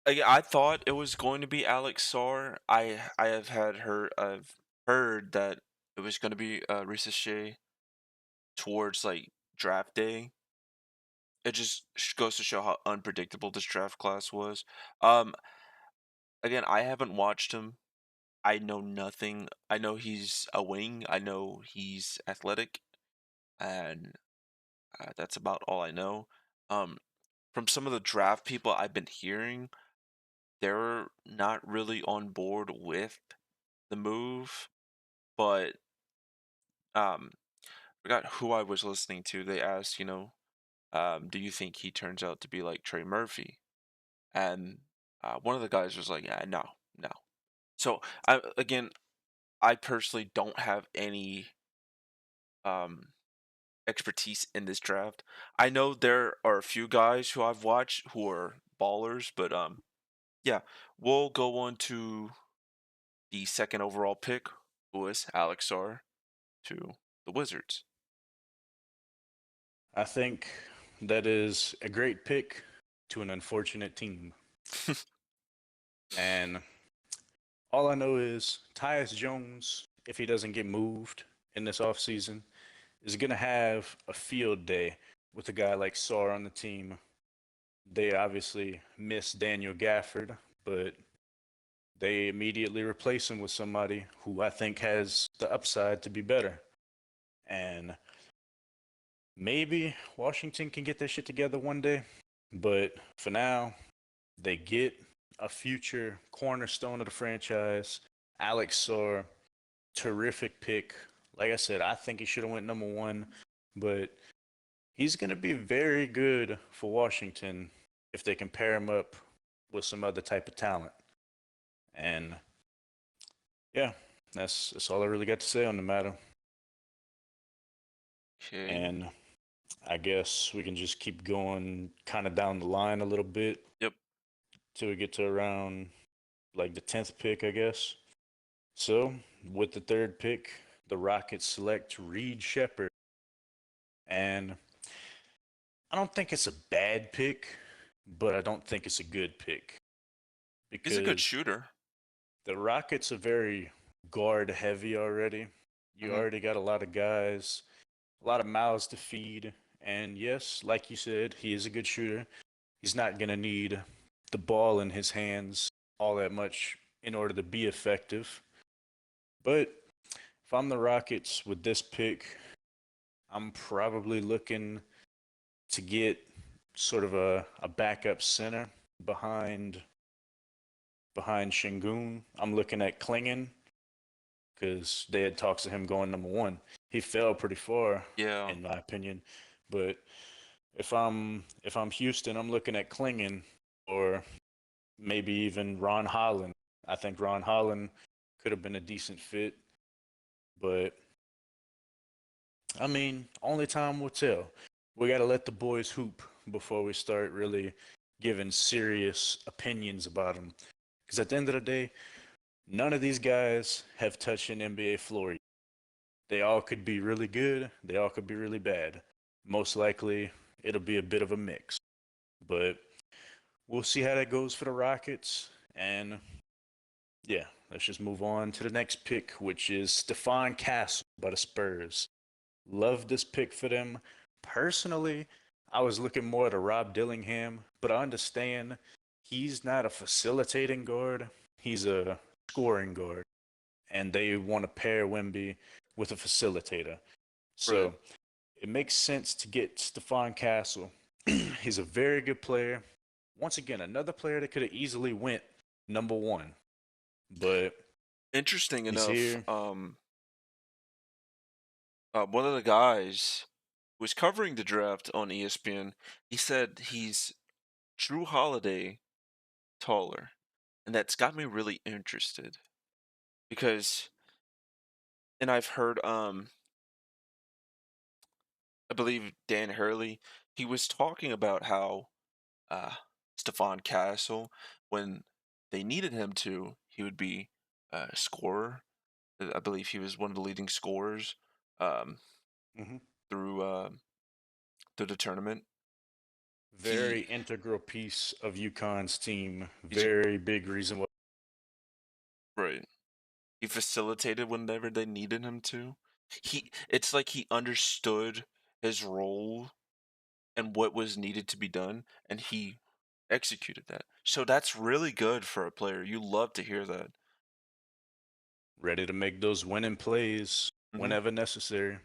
[SPEAKER 2] I thought it was going to be Alex Sarr. I've heard that it was going to be Ricochet towards like draft day. It just goes to show how unpredictable this draft class was. Um, Again, I haven't watched him. I know nothing. I know he's a wing. I know he's athletic, and that's about all I know. Um, from some of the draft people I've been hearing, they're not really on board with the move, but um, I forgot who I was listening to. They asked, do you think he turns out to be like Trey Murphy? And one of the guys was like, yeah, no, no. So I personally don't have any um expertise in this draft. I know there are a few guys who I've watched who are ballers, but yeah, we'll go on to the second overall pick, who was Alex Sarr to the Wizards.
[SPEAKER 1] I think that is a great pick to an unfortunate team. And all I know is Tyus Jones, if he doesn't get moved in this offseason, is going to have a field day with a guy like Sarr on the team. They obviously miss Daniel Gafford, but they immediately replace him with somebody who I think has the upside to be better. And maybe Washington can get their shit together one day, but for now, they get a future cornerstone of the franchise, Alex Sarr, terrific pick. Like I said, I think he should have went number one, but he's going to be very good for Washington if they can pair him up with some other type of talent. And yeah, that's all I really got to say on the matter.
[SPEAKER 2] Okay.
[SPEAKER 1] And I guess we can just keep going kind of down the line a little bit
[SPEAKER 2] Yep.
[SPEAKER 1] till we get to around like the 10th pick, I guess. So, with the third pick, the Rockets select Reed Shepard. And I don't think it's a bad pick, but I don't think it's a good pick
[SPEAKER 2] He's a good
[SPEAKER 1] because
[SPEAKER 2] shooter.
[SPEAKER 1] the Rockets are very guard heavy already. You
[SPEAKER 2] hmm
[SPEAKER 1] already got a lot of guys, a lot of mouths to feed. And yes, like you said, he is a good shooter. He's not going to need the ball in his hands all that much in order to be effective. But if I'm the Rockets with this pick, I'm probably looking to get sort of a backup center behind behind Shingun. I'm looking at Klingon because they had talks of him going number one. He fell pretty far,
[SPEAKER 2] Yeah.
[SPEAKER 1] in my opinion. But if I'm Houston, I'm looking at Klingon or maybe even Ron Holland. I think Ron Holland could have been a decent fit, but I mean, only time will tell. We got to let the boys hoop before we start really giving serious opinions about them. Because at the end of the day, none of these guys have touched an NBA floor. They all could be really good, they all could be really bad. Most likely, it'll be a bit of a mix. But we'll see how that goes for the Rockets. And yeah, let's just move on to the next pick, which is Stephon Castle by the Spurs. Love this pick for them. Personally, I was looking more at a Rob Dillingham, but I understand he's not a facilitating guard. He's a scoring guard, and they want to pair Wemby with a facilitator.
[SPEAKER 2] Right.
[SPEAKER 1] So it makes sense to get Stephon Castle. He's a very good player. Once again, another player that could have easily went number one, but
[SPEAKER 2] Interesting
[SPEAKER 1] he's
[SPEAKER 2] enough,
[SPEAKER 1] here.
[SPEAKER 2] one of the guys who was covering the draft on ESPN, he said he's Drew Holiday taller, and that's got me really interested because, and I've heard, I believe Dan Hurley, he was talking about how uh, Stephon Castle, when they needed him to, he would be a scorer. I believe he was one of the leading scorers um,
[SPEAKER 1] Hmm.
[SPEAKER 2] through through the tournament.
[SPEAKER 1] Very
[SPEAKER 2] He
[SPEAKER 1] integral piece of UConn's team.
[SPEAKER 2] he's a
[SPEAKER 1] Very big reason why.
[SPEAKER 2] right. He facilitated whenever they needed him to. It's like he understood his role and what was needed to be done, and he executed that. So that's really good for a player. You love to hear that.
[SPEAKER 1] Ready to make those winning plays
[SPEAKER 2] Hmm.
[SPEAKER 1] whenever necessary.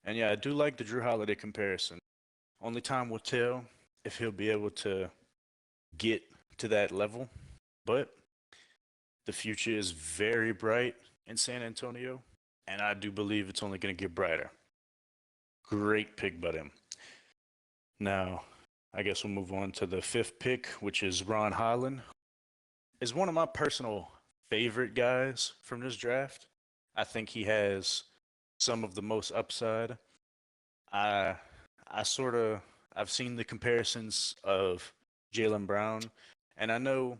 [SPEAKER 1] And yeah, I do like the Drew Holiday comparison. Only time will tell if he'll be able to get to that level, but the future is very bright in San Antonio, and I do believe it's only going to get brighter. Great pick by them. Now, I guess we'll move on to the fifth pick, which is Ron Holland. Is one of my personal favorite guys from this draft. I think he has some of the most upside. I I sort of I've seen the comparisons of Jalen Brown, and I know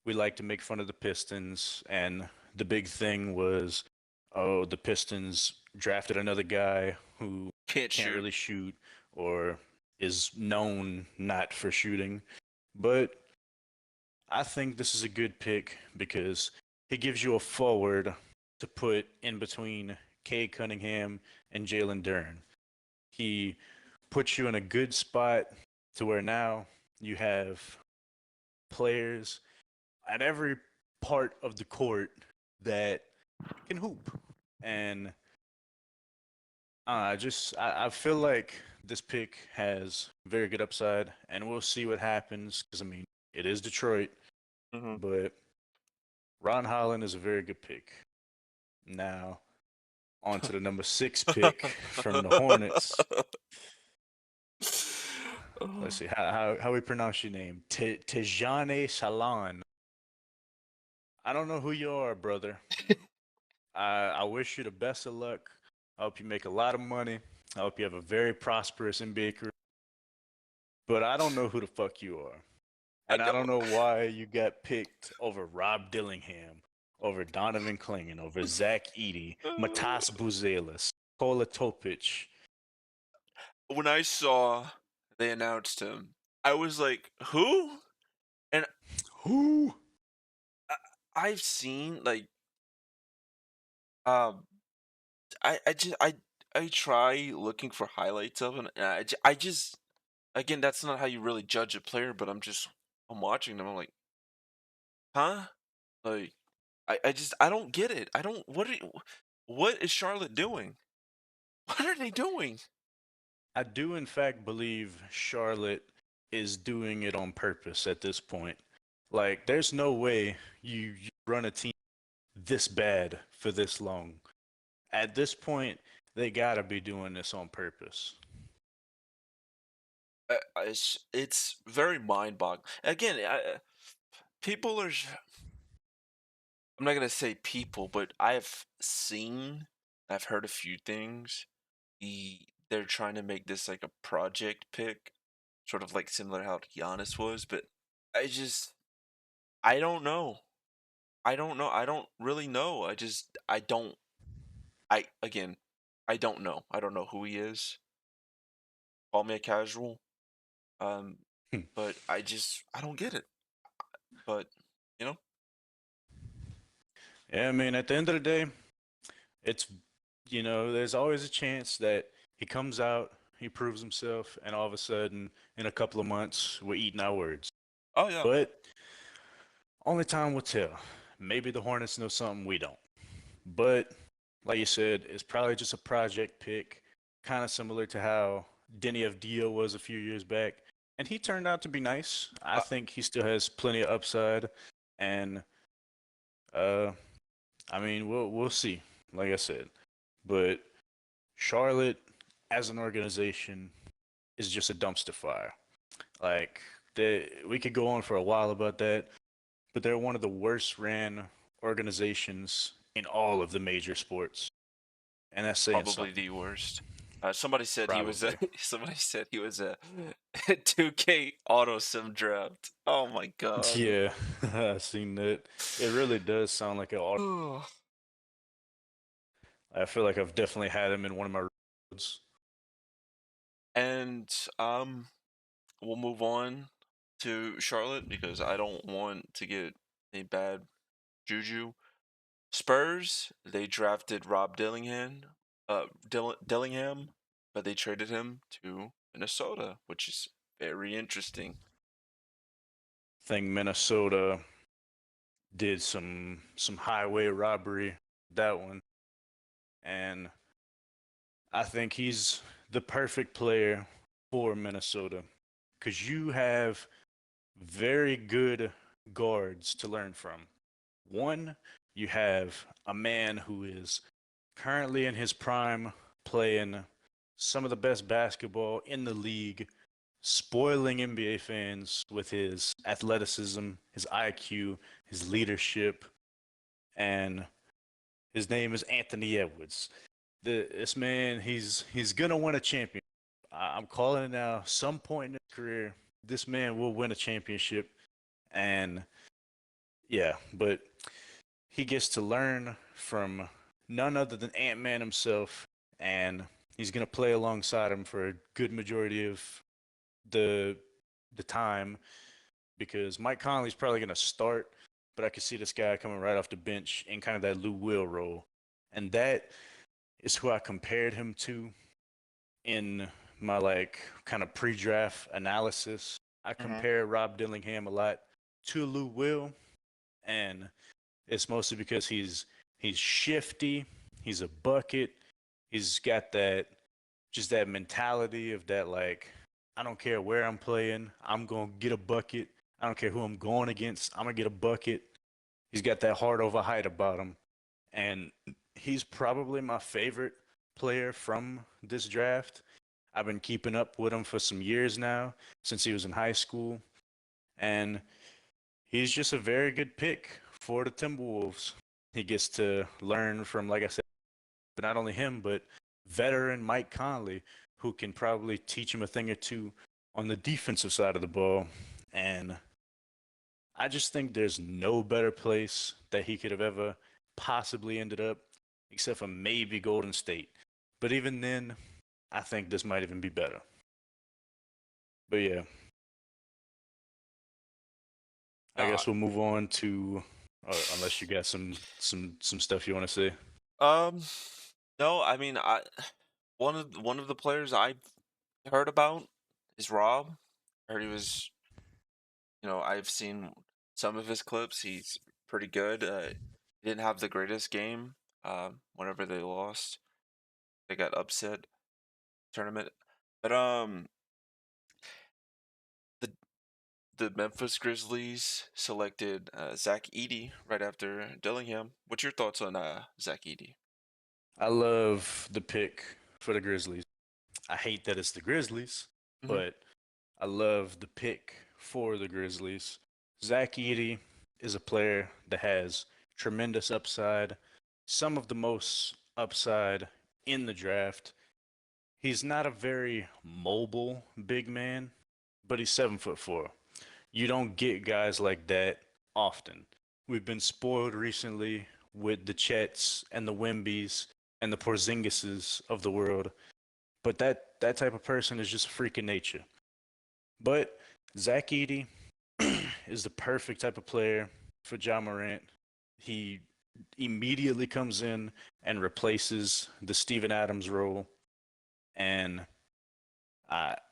[SPEAKER 1] we like to make fun of the Pistons, and the big thing was, oh, the Pistons drafted another guy who
[SPEAKER 2] Can't
[SPEAKER 1] can't
[SPEAKER 2] shoot.
[SPEAKER 1] really shoot or is known not for shooting. But I think this is a good pick because he gives you a forward to put in between Cade Cunningham and Jalen Duren. He puts you in a good spot to where now you have players at every part of the court that can hoop. And I feel like this pick has very good upside, and we'll see what happens. Because I mean, it is Detroit,
[SPEAKER 2] Hmm.
[SPEAKER 1] but Ron Holland is a very good pick. Now on to the number six pick from the Hornets. Let's see how we pronounce your name. Tejane Shalon. I don't know who you are, brother. I wish you the best of luck. I hope you make a lot of money. I hope you have a very prosperous NBA career. But I don't know who the fuck you are.
[SPEAKER 2] I
[SPEAKER 1] And I don't
[SPEAKER 2] don't.
[SPEAKER 1] know why you got picked over Rob Dillingham, over Donovan Clingan, over Zach Edey, Matas Buzelis, Kola Topic.
[SPEAKER 2] When I saw they announced him, I was like, "Who?" And
[SPEAKER 1] Who?
[SPEAKER 2] I, I've seen like um I try looking for highlights of him, and I just again that's not how you really judge a player, but I'm watching them, I'm like, huh? Like I just I don't get it. I don't what is Charlotte doing? What are they doing?
[SPEAKER 1] I do, in fact, believe Charlotte is doing it on purpose at this point. Like, there's no way you run a team this bad for this long. At this point, they gotta be doing this on purpose.
[SPEAKER 2] It's very mind-boggling. Again, people are I'm not gonna say people, but I've heard a few things. They're trying to make this like a project pick, sort of like similar how Giannis was, but I just I don't know. I don't know. I don't really know. I don't I again I don't know. I don't know who he is. Call me a casual. Um
[SPEAKER 1] Hmm.
[SPEAKER 2] but I don't get it. But you know,
[SPEAKER 1] Yeah, I mean, at the end of the day, it's, there's always a chance that he comes out, he proves himself, and all of a sudden, in a couple of months, we're eating our words.
[SPEAKER 2] oh yeah,
[SPEAKER 1] But only time will tell. Maybe the Hornets know something we don't. But like you said, it's probably just a project pick, kind of similar to how Denny Avdija was a few years back. And he turned out to be nice. I
[SPEAKER 2] uh,
[SPEAKER 1] think he still has plenty of upside. And uh I mean, we'll see, like I said. But Charlotte as an organization is just a dumpster fire. Like we could go on for a while about that, but they're one of the worst ran organizations in all of the major sports. And that's saying
[SPEAKER 2] probably
[SPEAKER 1] something.
[SPEAKER 2] the worst. Somebody said he was a
[SPEAKER 1] Probably.
[SPEAKER 2] somebody said he was a 2K auto sim draft. Oh my god.
[SPEAKER 1] Yeah, I've seen that. It really does sound like an auto. I feel like I've definitely had him in one of my roads.
[SPEAKER 2] And we'll move on to Charlotte because I don't want to get a bad juju. Spurs, they drafted Rob Dillingham, but they traded him to Minnesota, which is very interesting.
[SPEAKER 1] I think Minnesota did some highway robbery, that one, and I think he's the perfect player for Minnesota because you have very good guards to learn from. One, you have a man who is currently in his prime, playing some of the best basketball in the league, spoiling NBA fans with his athleticism, his IQ, his leadership, and his name is Anthony Edwards. This man, he's gonna win a championship. I'm calling it now. Some point in his career, this man will win a championship, and yeah, but he gets to learn from none other than Ant Man himself, and he's gonna play alongside him for a good majority of the the time because Mike Conley's probably gonna start, but I could see this guy coming right off the bench in kind of that Lou Will role, and that is who I compared him to in my like kind of pre-draft analysis. I
[SPEAKER 2] Hmm.
[SPEAKER 1] compare Rob Dillingham a lot to Lou Will, and it's mostly because he's shifty, he's a bucket, he's got that mentality of that like I don't care where I'm playing, I'm gonna get a bucket. I don't care who I'm going against, I'm gonna get a bucket. He's got that heart over height about him, and he's probably my favorite player from this draft. I've been keeping up with him for some years now, since he was in high school, and he's just a very good pick for the Timberwolves. He gets to learn from, like I said, but not only him, but veteran Mike Conley, who can probably teach him a thing or two on the defensive side of the ball. And I just think there's no better place that he could have ever possibly ended up, except for maybe Golden State. But even then, I think this might even be better. But yeah, I
[SPEAKER 2] Uh,
[SPEAKER 1] guess we'll move on to, unless you got some stuff you want to say.
[SPEAKER 2] um, no, I mean, one of the players I've heard about is Rob. I heard he was, I've seen some of his clips. He's pretty good. He didn't have the greatest game. Whenever they lost, they got upset tournament. But the the Memphis Grizzlies selected Zach Edey right after Dillingham. What's your thoughts on Zach Edey?
[SPEAKER 1] I love the pick for the Grizzlies. I hate that it's the Grizzlies,
[SPEAKER 2] Hmm.
[SPEAKER 1] but I love the pick for the Grizzlies. Zach Edey is a player that has tremendous upside, some of the most upside in the draft. He's not a very mobile big man, but he's 7'4". You don't get guys like that often. We've been spoiled recently with the Chets and the Wembies and the Porzingises of the world, but that type of person is just a freak of nature. But Zach Edey is the perfect type of player for Ja Morant. He immediately comes in and replaces the Steven Adams role, and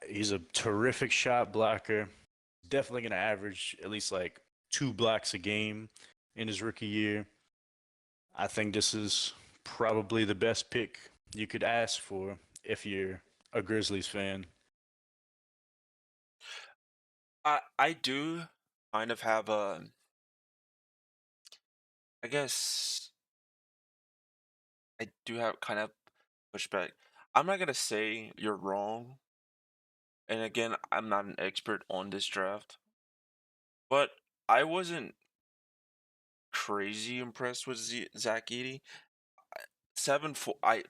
[SPEAKER 1] he's a terrific shot blocker. Definitely going to average at least like 2 blocks a game in his rookie year. I think this is probably the best pick you could ask for if you're a Grizzlies fan.
[SPEAKER 2] I do kind of have a, I guess I do have kind of pushback. I'm not gonna say you're wrong, and again, I'm not an expert on this draft, but I wasn't crazy impressed with Zach Edey. 7-4.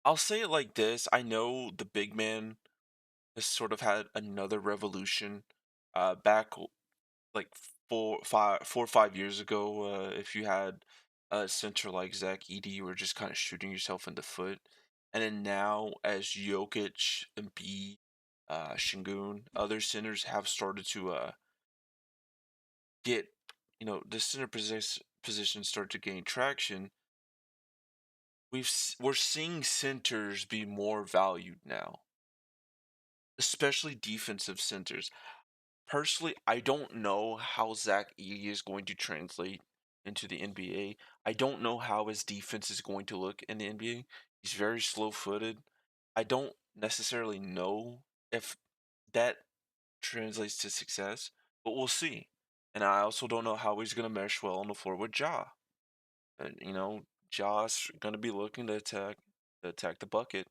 [SPEAKER 2] I'll say it like this. I know the big man has sort of had another revolution. Back like 4 or 5 years ago, if you had a center like Zach Edey, you were just kind of shooting yourself in the foot. And then now, as Jokic, Embiid, Shingun, other centers have started to get, the center position start to gain traction. We're seeing centers be more valued now, especially defensive centers. Personally, I don't know how Zach Edey is going to translate into the NBA. I don't know how his defense is going to look in the NBA. He's very slow-footed. I don't necessarily know if that translates to success, but we'll see. And I also don't know how he's going to mesh well on the floor with Ja. And Ja's going to be looking to attack the bucket.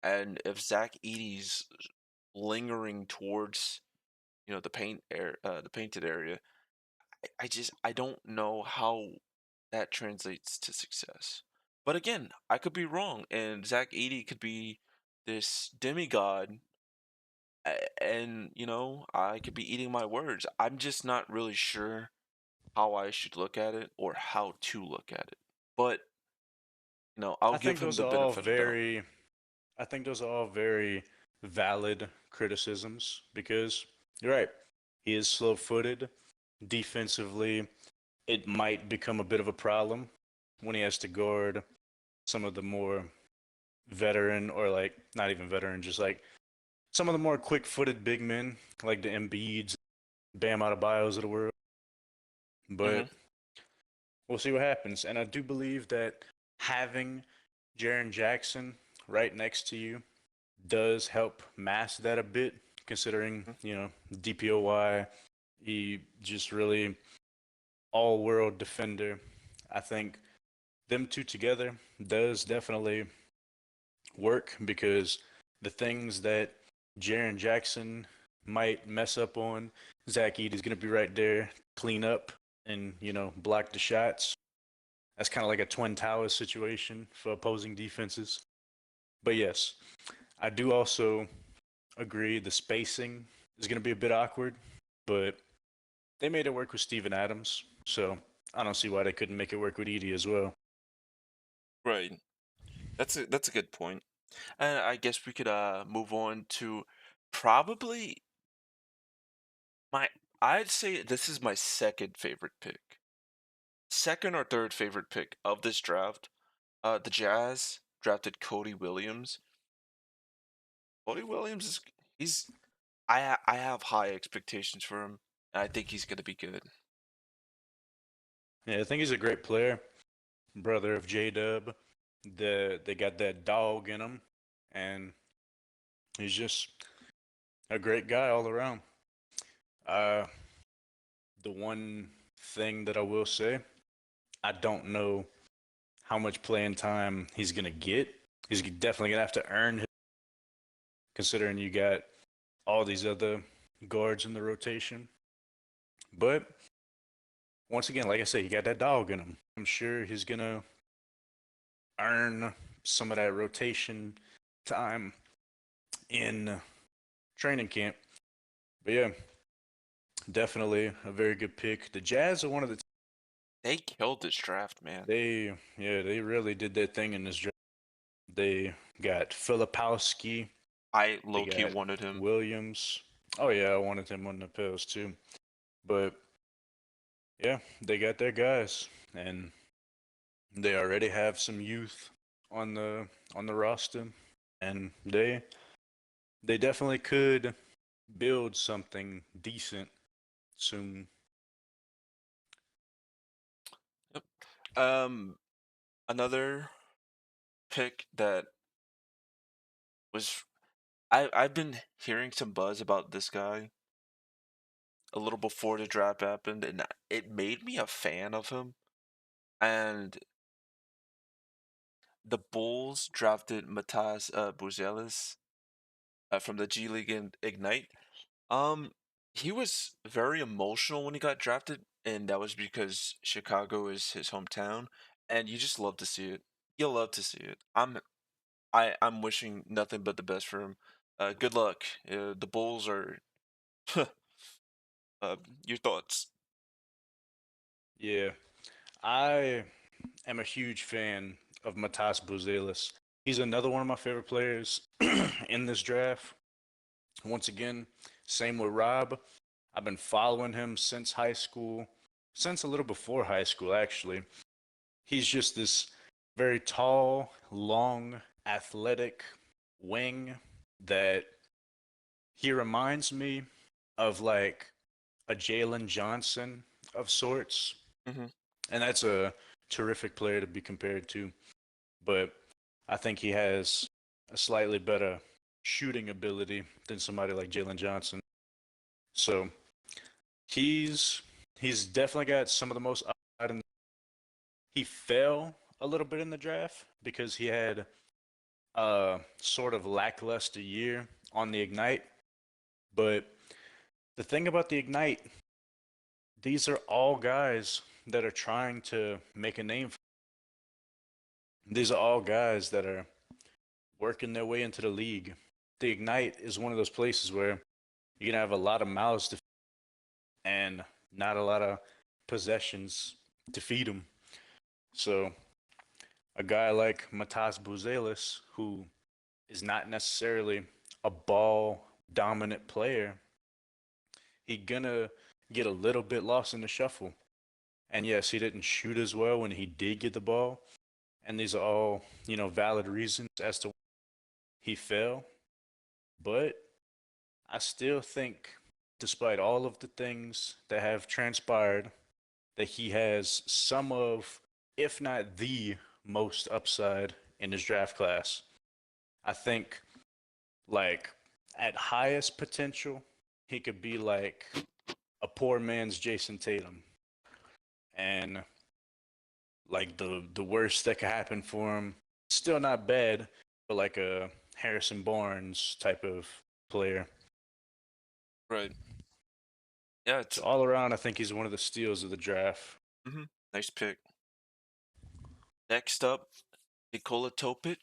[SPEAKER 2] And if Zach Edey's lingering towards the painted area, I don't know how that translates to success. But again, I could be wrong, and Zach Edey could be this demigod, and I could be eating my words. I'm just not really sure how I should look at it or how to look at it. But I'll
[SPEAKER 1] I
[SPEAKER 2] give
[SPEAKER 1] think
[SPEAKER 2] him
[SPEAKER 1] those
[SPEAKER 2] the
[SPEAKER 1] are all
[SPEAKER 2] benefit of the doubt.
[SPEAKER 1] very I think those are all very valid criticisms because you're right. He is slow-footed. Defensively, it might become a bit of a problem when he has to guard some of the more veteran or like not even veteran, just like some of the more quick-footed big men like the Embiids, Bam Adebayos of the world.
[SPEAKER 2] Hmm.
[SPEAKER 1] But we'll see what happens. And I do believe that having Jaren Jackson right next to you does help mask that a bit, considering, DPOY, he just really all world defender. I think them two together does definitely work because the things that Jaren Jackson might mess up on, Zach Edey's going to be right there, clean up and, block the shots. That's kind of like a Twin Towers situation for opposing defenses. But yes, I do also agree the spacing is going to be a bit awkward, but they made it work with Steven Adams, so I don't see why they couldn't make it work with Edie as well.
[SPEAKER 2] Right. That's a good point. And I guess we could move on to probably my I'd say this is my second favorite pick. Second or third favorite pick of this draft. The Jazz drafted Cody Williams. Cody Williams is he's I have high expectations for him, and I think he's gonna be good.
[SPEAKER 1] Yeah, I think he's a great player, brother of J Dub. They got that dog in him, and he's just a great guy all around. Uh, the one thing that I will say, I don't know how much playing time he's gonna get. He's definitely gonna have to earn it, considering you got all these other guards in the rotation. But once again, like I said, he got that dog in him. I'm sure he's gonna earn some of that rotation time in training camp. But yeah, definitely a very good pick. The Jazz are one of the
[SPEAKER 2] They killed this draft, man.
[SPEAKER 1] they really did their thing in this draft. They got Filipowski,
[SPEAKER 2] I
[SPEAKER 1] They
[SPEAKER 2] low key
[SPEAKER 1] got
[SPEAKER 2] wanted him.
[SPEAKER 1] Williams. Oh yeah, I wanted him on the Pels too. But yeah, they got their guys, and they already have some youth on the roster, and they definitely could build something decent soon.
[SPEAKER 2] Yep. Another pick that was I've been hearing some buzz about this guy a little before the draft happened, and it made me a fan of him. And the Bulls drafted Matas Buzelis from the G League in Ignite. Um, he was very emotional when he got drafted, and that was because Chicago is his hometown, and you just love to see it. You love to see it. I'm wishing nothing but the best for him. Good luck. The Bulls are. uh, your thoughts?
[SPEAKER 1] Yeah, I am a huge fan of Matas Buzelis. He's another one of my favorite players in this draft. Once again, same with Rob. I've been following him since high school, since a little before high school, actually. He's just this very tall, long, athletic wing that he reminds me of like a Jalen Johnson of sorts.
[SPEAKER 2] Hmm.
[SPEAKER 1] And that's a terrific player to be compared to. But I think he has a slightly better shooting ability than somebody like Jalen Johnson. So he's he's definitely got some of the most upside. He fell a little bit in the draft because he had a sort of lackluster year on the Ignite. But the thing about the Ignite, these are all guys that are trying to make a name. These are all guys that are working their way into the league. The Ignite is one of those places where you're gonna have a lot of mouths to feed and not a lot of possessions to feed them. So a guy like Matas Buzelis, who is not necessarily a ball dominant player, he gonna get a little bit lost in the shuffle. And yes, he didn't shoot as well when he did get the ball. And these are all, valid reasons as to why he fell. But I still think, despite all of the things that have transpired, that he has some of, if not the most upside in his draft class. I think, like, at highest potential, he could be like a poor man's Jason Tatum. And like the worst that could happen for him, still not bad, but like a Harrison Barnes type of player.
[SPEAKER 2] Right. Yeah.
[SPEAKER 1] So all around, I think he's one of the steals of the draft.
[SPEAKER 2] Hmm. Nice pick. Next up, Nikola Topic.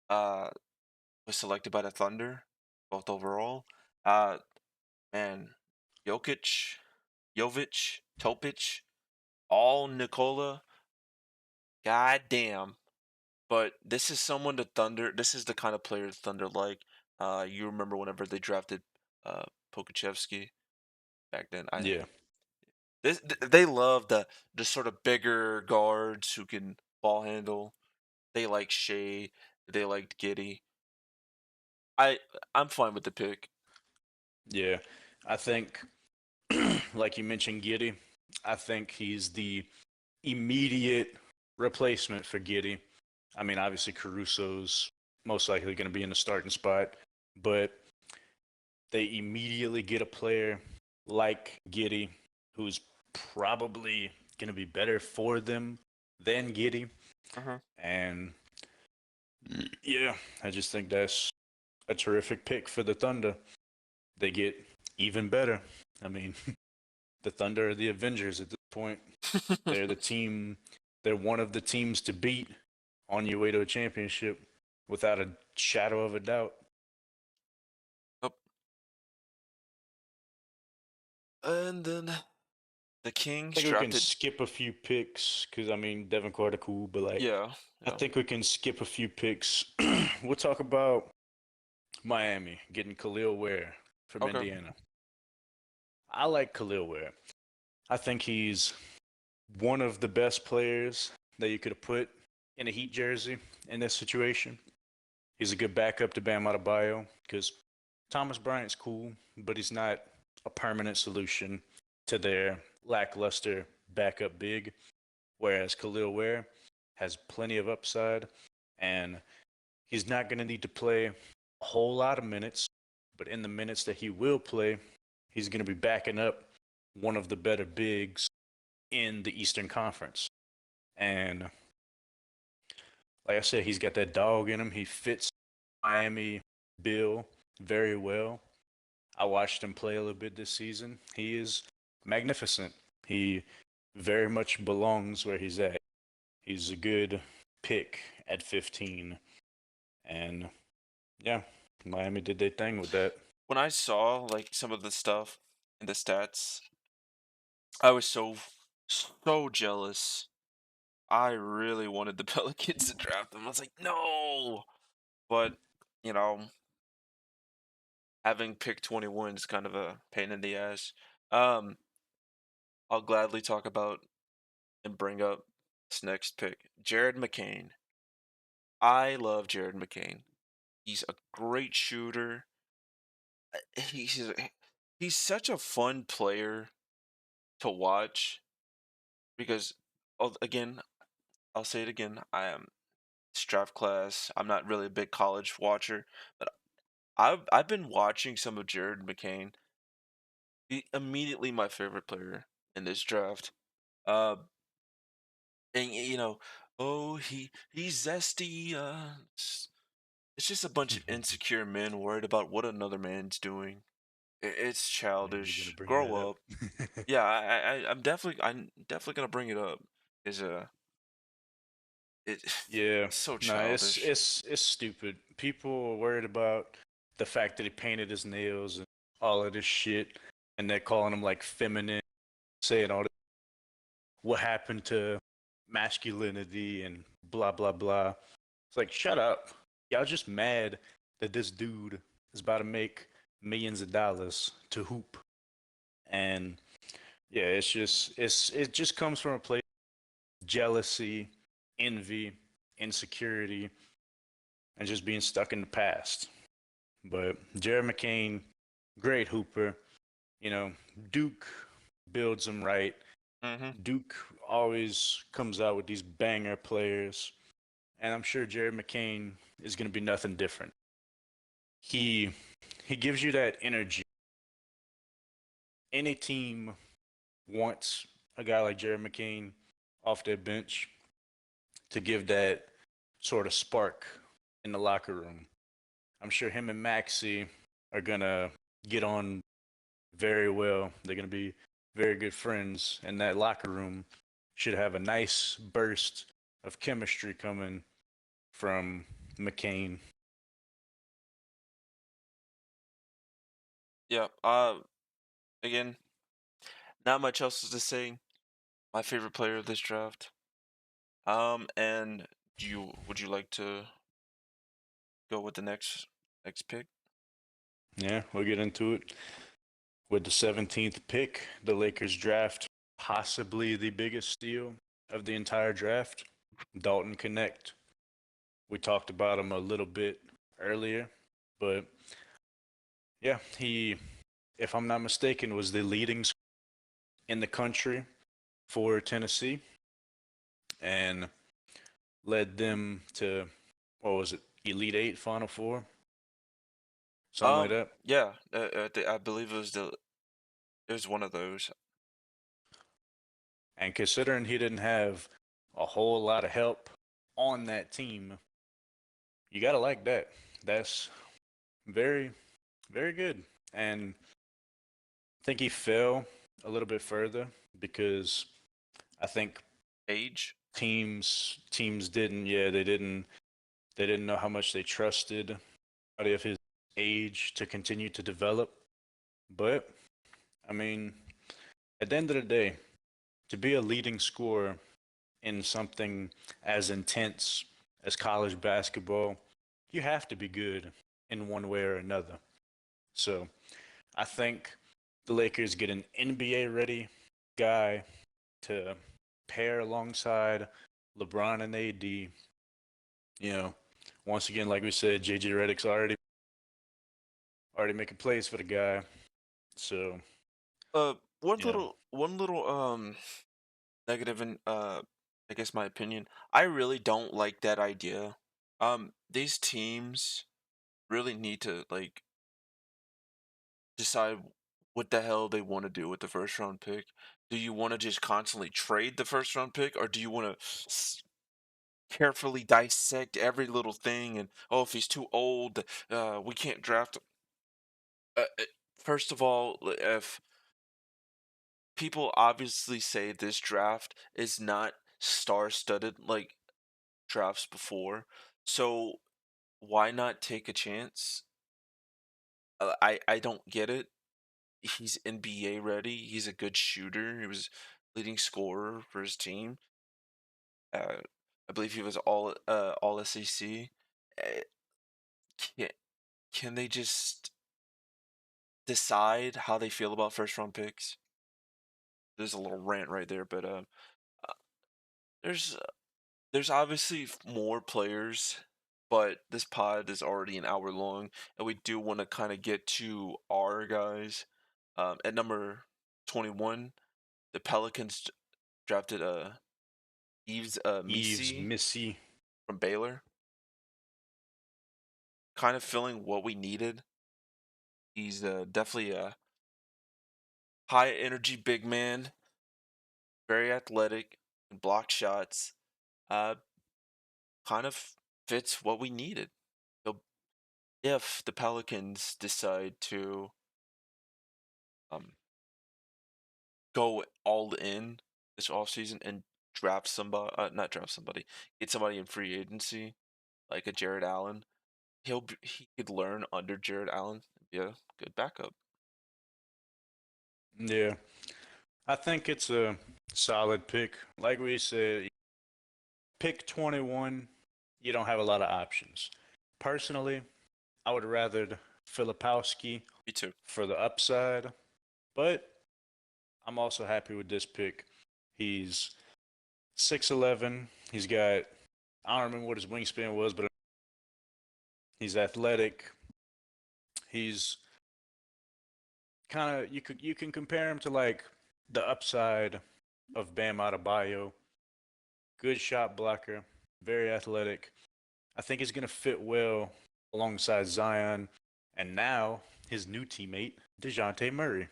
[SPEAKER 2] Uh, was selected by the Thunder, both overall. Uh, man, Jokic, Jovic, Topic, all Nikola. God damn. But this is someone the Thunder. This is the kind of player the Thunder like. You remember whenever they drafted uh Pokachevsky back then.
[SPEAKER 1] Yeah,
[SPEAKER 2] They love the sort of bigger guards who can ball handle. They like Shea. They liked Giddy. I I'm fine with the pick.
[SPEAKER 1] yeah. I think, like you mentioned, Giddy. I think he's the immediate replacement for Giddy. I mean, obviously Caruso's most likely going to be in the starting spot, but they immediately get a player like Giddy, who's probably going to be better for them than Giddy.
[SPEAKER 2] Uh-huh.
[SPEAKER 1] And yeah, I just think that's a terrific pick for the Thunder. They get even better. I mean, the Thunder are the Avengers at this point. They're the team, they're one of the teams to beat on your way to a championship without a shadow of a doubt.
[SPEAKER 2] Yep. And then the
[SPEAKER 1] I
[SPEAKER 2] Kings
[SPEAKER 1] think we can
[SPEAKER 2] drafted.
[SPEAKER 1] skip a few picks because I mean Devin Carter cool, but like
[SPEAKER 2] Yeah,
[SPEAKER 1] I
[SPEAKER 2] yeah.
[SPEAKER 1] think we can skip a few picks. We'll talk about Miami getting Khalil Ware from
[SPEAKER 2] Okay.
[SPEAKER 1] Indiana. I like Khalil Ware. I think he's one of the best players that you could have put in a Heat jersey in this situation. He's a good backup to Bam Adebayo because Thomas Bryant's cool, but he's not a permanent solution to their lackluster backup big. Whereas Khalil Ware has plenty of upside, and he's not going to need to play a whole lot of minutes, but in the minutes that he will play, he's going to be backing up one of the better bigs in the Eastern Conference. And like I said, he's got that dog in him. He fits Miami bill very well. I watched him play a little bit this season. He is magnificent. He very much belongs where he's at. He's a good pick at 15. And yeah, Miami did their thing with that.
[SPEAKER 2] When I saw like some of the stuff and the stats, I was so jealous. I really wanted the Pelicans to draft him. I was like, no. But, you know, having pick 21 is kind of a pain in the ass. Um, I'll gladly talk about and bring up this next pick. Jared McCain. I love Jared McCain. He's a great shooter. He's he's such a fun player to watch because again, I'll say it again. I am draft class. I'm not really a big college watcher, but I've been watching some of Jared McCain. Immediately my favorite player in this draft. Uh, and oh he's zesty. It's just a bunch of insecure men worried about what another man's doing. It's
[SPEAKER 1] I knew you were gonna
[SPEAKER 2] childish.
[SPEAKER 1] bring that
[SPEAKER 2] Grow
[SPEAKER 1] up.
[SPEAKER 2] up. Yeah, I'm definitely gonna bring it up. Is it
[SPEAKER 1] Yeah,
[SPEAKER 2] so
[SPEAKER 1] no, it's
[SPEAKER 2] childish.
[SPEAKER 1] it's it's stupid. People are worried about the fact that he painted his nails and all of this shit, and they're calling him like feminine, saying all this, what happened to masculinity and blah blah blah. It's like, shut up. Y'all just mad that this dude is about to make millions of dollars to hoop. And yeah, it just comes from a place of jealousy, envy, insecurity, and just being stuck in the past. But Jared McCain, great hooper. You know, Duke builds him right.
[SPEAKER 2] Hmm.
[SPEAKER 1] Duke always comes out with these banger players, and I'm sure Jared McCain is going to be nothing different. He he gives you that energy. Any team wants a guy like Jared McCain off their bench to give that sort of spark in the locker room. I'm sure him and Maxi are gonna get on very well. They're gonna be very good friends, and that locker room should have a nice burst of chemistry coming from McCain.
[SPEAKER 2] Yeah. Again, not much else to say. My favorite player of this draft. And would you like to go with the next pick?
[SPEAKER 1] Yeah, we'll get into it. With the 17th pick, the Lakers draft possibly the biggest steal of the entire draft, Dalton Connect. We talked about him a little bit earlier, but yeah, he, if I'm not mistaken, was the leading in the country for Tennessee and led them to, what was it, Elite Eight, Final Four, something like that.
[SPEAKER 2] Yeah. I believe it was one of those.
[SPEAKER 1] And considering he didn't have a whole lot of help on that team, you gotta like that. That's very, very good. And I think he fell a little bit further because I think
[SPEAKER 2] Age.
[SPEAKER 1] teams didn't, yeah, they didn't know how much they trusted somebody of his age to continue to develop. But I mean, at the end of the day, to be a leading scorer in something as intense as college basketball, you have to be good in one way or another. So I think the Lakers get an NBA ready guy to pair alongside LeBron and AD. You know, once again, like we said, JJ Redick's already making plays for the guy. So,
[SPEAKER 2] One
[SPEAKER 1] you know,
[SPEAKER 2] little negative in I guess my opinion. I really don't like that idea. These teams really need to like decide what the hell they want to do with the first round pick. Do you want to just constantly trade the first round pick, or do you want to carefully dissect every little thing? And oh, if he's too old, we can't draft him. First of all, if people obviously say this draft is not star-studded like drafts before, so why not take a chance? I don't get it. He's NBA ready. He's a good shooter. He was leading scorer for his team. Uh, I believe he was all SEC. Uh, can can they just decide how they feel about first round picks? There's a little rant right there, but uh, there's there's obviously more players, but this pod is already an hour long, and we do want to kind of get to our guys. At number 21, the Pelicans drafted Eves
[SPEAKER 1] Eves,
[SPEAKER 2] Misi
[SPEAKER 1] Missy,
[SPEAKER 2] from Baylor, kind of filling what we needed. He's definitely a high energy big man, very athletic, and block shots. Uh, kind of fits what we needed. So if the Pelicans decide to um, go all in this offseason and draft somebody, not draft somebody, get somebody in free agency like a Jared Allen, he could learn under Jared Allen and be a good backup.
[SPEAKER 1] yeah, I think it's a solid pick. Like we said, pick 21, you don't have a lot of options. Personally, I would rather Filipowski
[SPEAKER 2] Me too.
[SPEAKER 1] for the upside, but I'm also happy with this pick. He's 6'11. He's got, I don't remember what his wingspan was, but he's athletic. He's kind of, you can compare him to like the upside of Bam Adebayo. Good shot blocker, very athletic. I think he's going to fit well alongside Zion and now his new teammate, DeJounte Murray.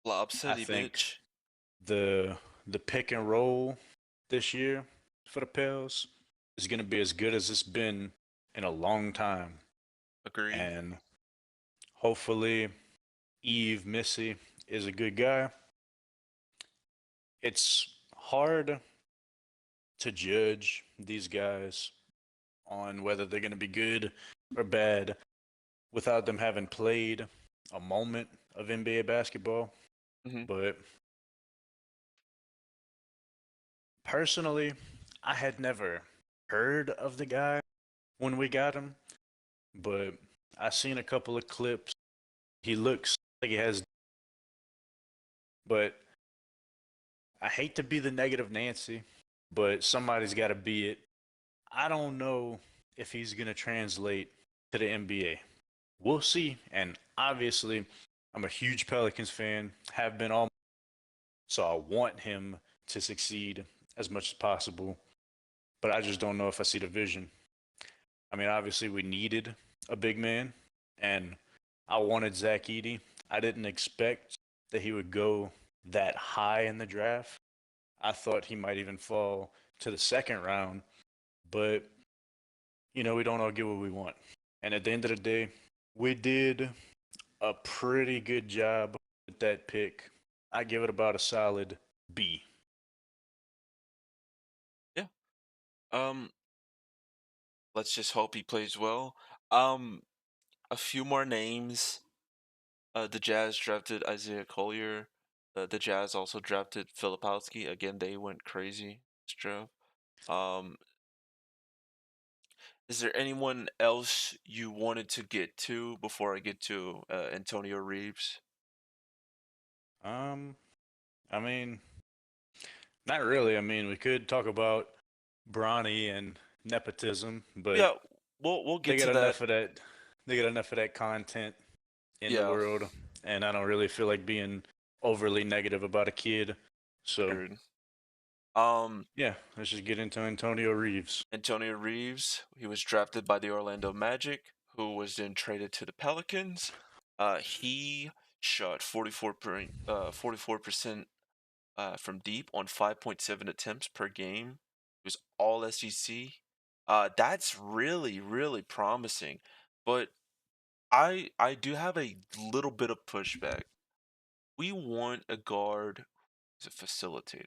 [SPEAKER 2] Lob
[SPEAKER 1] I
[SPEAKER 2] City,
[SPEAKER 1] think
[SPEAKER 2] bitch.
[SPEAKER 1] the the pick and roll this year for the Pels is going to be as good as it's been in a long time.
[SPEAKER 2] Agreed.
[SPEAKER 1] And hopefully Eve Missy is a good guy. It's hard to judge these guys on whether they're going to be good or bad without them having played a moment of NBA basketball.
[SPEAKER 2] Hmm.
[SPEAKER 1] But personally, I had never heard of the guy when we got him, but I seen a couple of clips. He looks like he has, but I hate to be the negative Nancy, but somebody's got to be it. I don't know if he's going to translate to the NBA. We'll see. And obviously, I'm a huge Pelicans fan, have been all, so I want him to succeed as much as possible. But I just don't know if I see the vision. I mean, obviously, we needed a big man, and I wanted Zach Edey. I didn't expect that he would go that high in the draft. I thought he might even fall to the second round, but we don't all get what we want. And at the end of the day, we did a pretty good job with that pick. I give it about a solid B.
[SPEAKER 2] Yeah. Um. Let's just hope he plays well. Um. A few more names. The Jazz drafted Isaiah Collier. The Jazz also drafted Filipowski. Again, they went crazy this draft. Um. Is there anyone else you wanted to get to before I get to Antonio Reeves?
[SPEAKER 1] Um, I mean, not really. I mean, we could talk about Bronny and nepotism, but
[SPEAKER 2] Yeah, we'll
[SPEAKER 1] they
[SPEAKER 2] get
[SPEAKER 1] got
[SPEAKER 2] to that.
[SPEAKER 1] enough of that. They got enough of that content in the
[SPEAKER 2] Yeah,
[SPEAKER 1] world, and I don't really feel like being overly negative about a kid. So
[SPEAKER 2] agreed. Um,
[SPEAKER 1] yeah, let's just get into Antonio Reeves.
[SPEAKER 2] Antonio Reeves, he was drafted by the Orlando Magic, who was then traded to the Pelicans. He shot 44% from deep on 5.7 attempts per game. It was all SEC. That's really, really promising. But I do have a little bit of pushback. We want a guard who's a facilitator.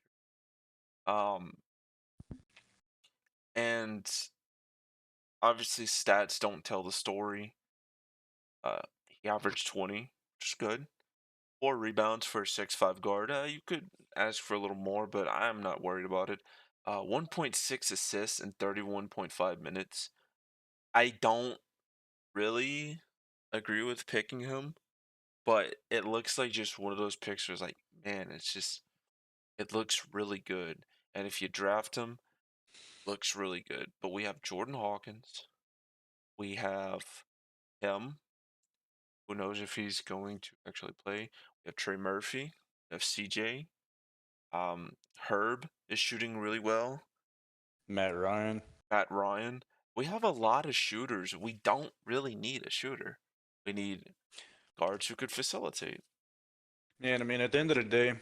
[SPEAKER 2] Um, and obviously stats don't tell the story. He averaged 20, which is good. 4 rebounds for a 6'5" guard. You could ask for a little more, but I'm not worried about it. 1.6 assists in 31.5 minutes. I don't really agree with picking him, but it looks like just one of those picks was like, man, it looks really good. And if you draft him, looks really good. But we have Jordan Hawkins. We have him. Who knows if he's going to actually play? We have Trey Murphy. We have CJ. Herb is shooting really well.
[SPEAKER 1] Matt Ryan.
[SPEAKER 2] Matt Ryan. We have a lot of shooters. We don't really need a shooter. We need guards who could facilitate.
[SPEAKER 1] Yeah, and I mean, at the end of the day,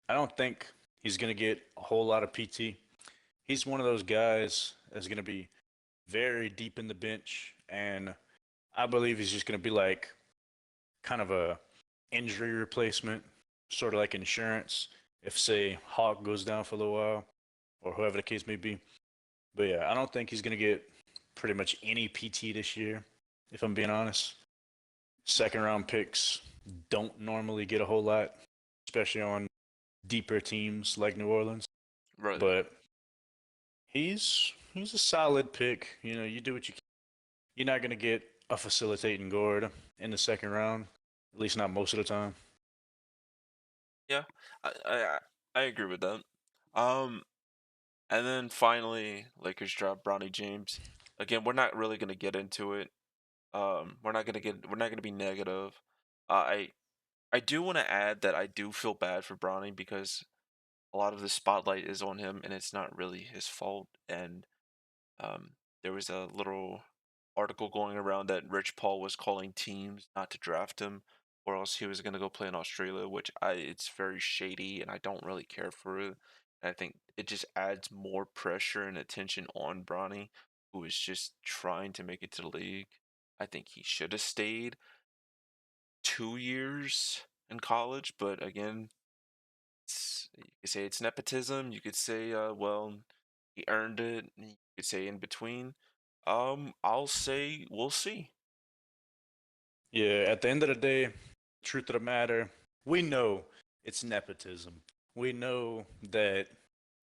[SPEAKER 1] I don't think he's gonna get a whole lot of PT. He's one of those guys that's gonna be very deep in the bench, and I believe he's just gonna be like kind of a injury replacement, sort of like insurance. If say Hawk goes down for a little while, or whoever the case may be. But yeah, I don't think he's gonna get pretty much any PT this year, if I'm being honest. Second round picks don't normally get a whole lot, especially on deeper teams like New Orleans.
[SPEAKER 2] Right.
[SPEAKER 1] But he's a solid pick. You know, you do what you can. You're not gonna get a facilitating guard in the second round, at least not most of the time.
[SPEAKER 2] Yeah. I I, I agree with that. Um, and then finally, Lakers draft Bronny James. Again, we're not really gonna get into it. We're not gonna be negative. I do want to add that I do feel bad for Bronny because a lot of the spotlight is on him, and it's not really his fault. And there was a little article going around that Rich Paul was calling teams not to draft him, or else he was going to go play in Australia, which it's very shady, and I don't really care for it. And I think it just adds more pressure and attention on Bronny, who is just trying to make it to the league. I think he should have stayed 2 years in college, but again, you could say it's nepotism. You could say, well, he earned it. You could say in between. I'll say we'll see.
[SPEAKER 1] Yeah, at the end of the day, truth of the matter, we know it's nepotism. We know that,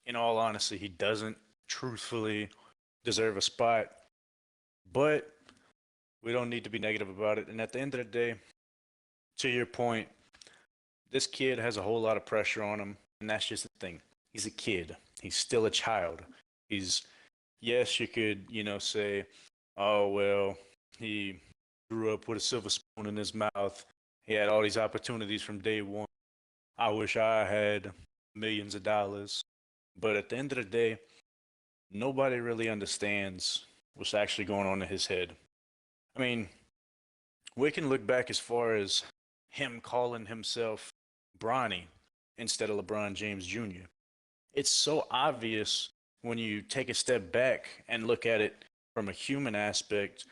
[SPEAKER 1] in all honesty, he doesn't truthfully deserve a spot, but we don't need to be negative about it. And at the end of the day, to your point, this kid has a whole lot of pressure on him, and that's just the thing. He's a kid. He's still a child. He's yes, you could, say, oh well, he grew up with a silver spoon in his mouth. He had all these opportunities from day one. I wish I had millions of dollars. But at the end of the day, nobody really understands what's actually going on in his head. I mean, we can look back as far as him calling himself Bronny instead of LeBron James Jr. It's so obvious when you take a step back and look at it from a human aspect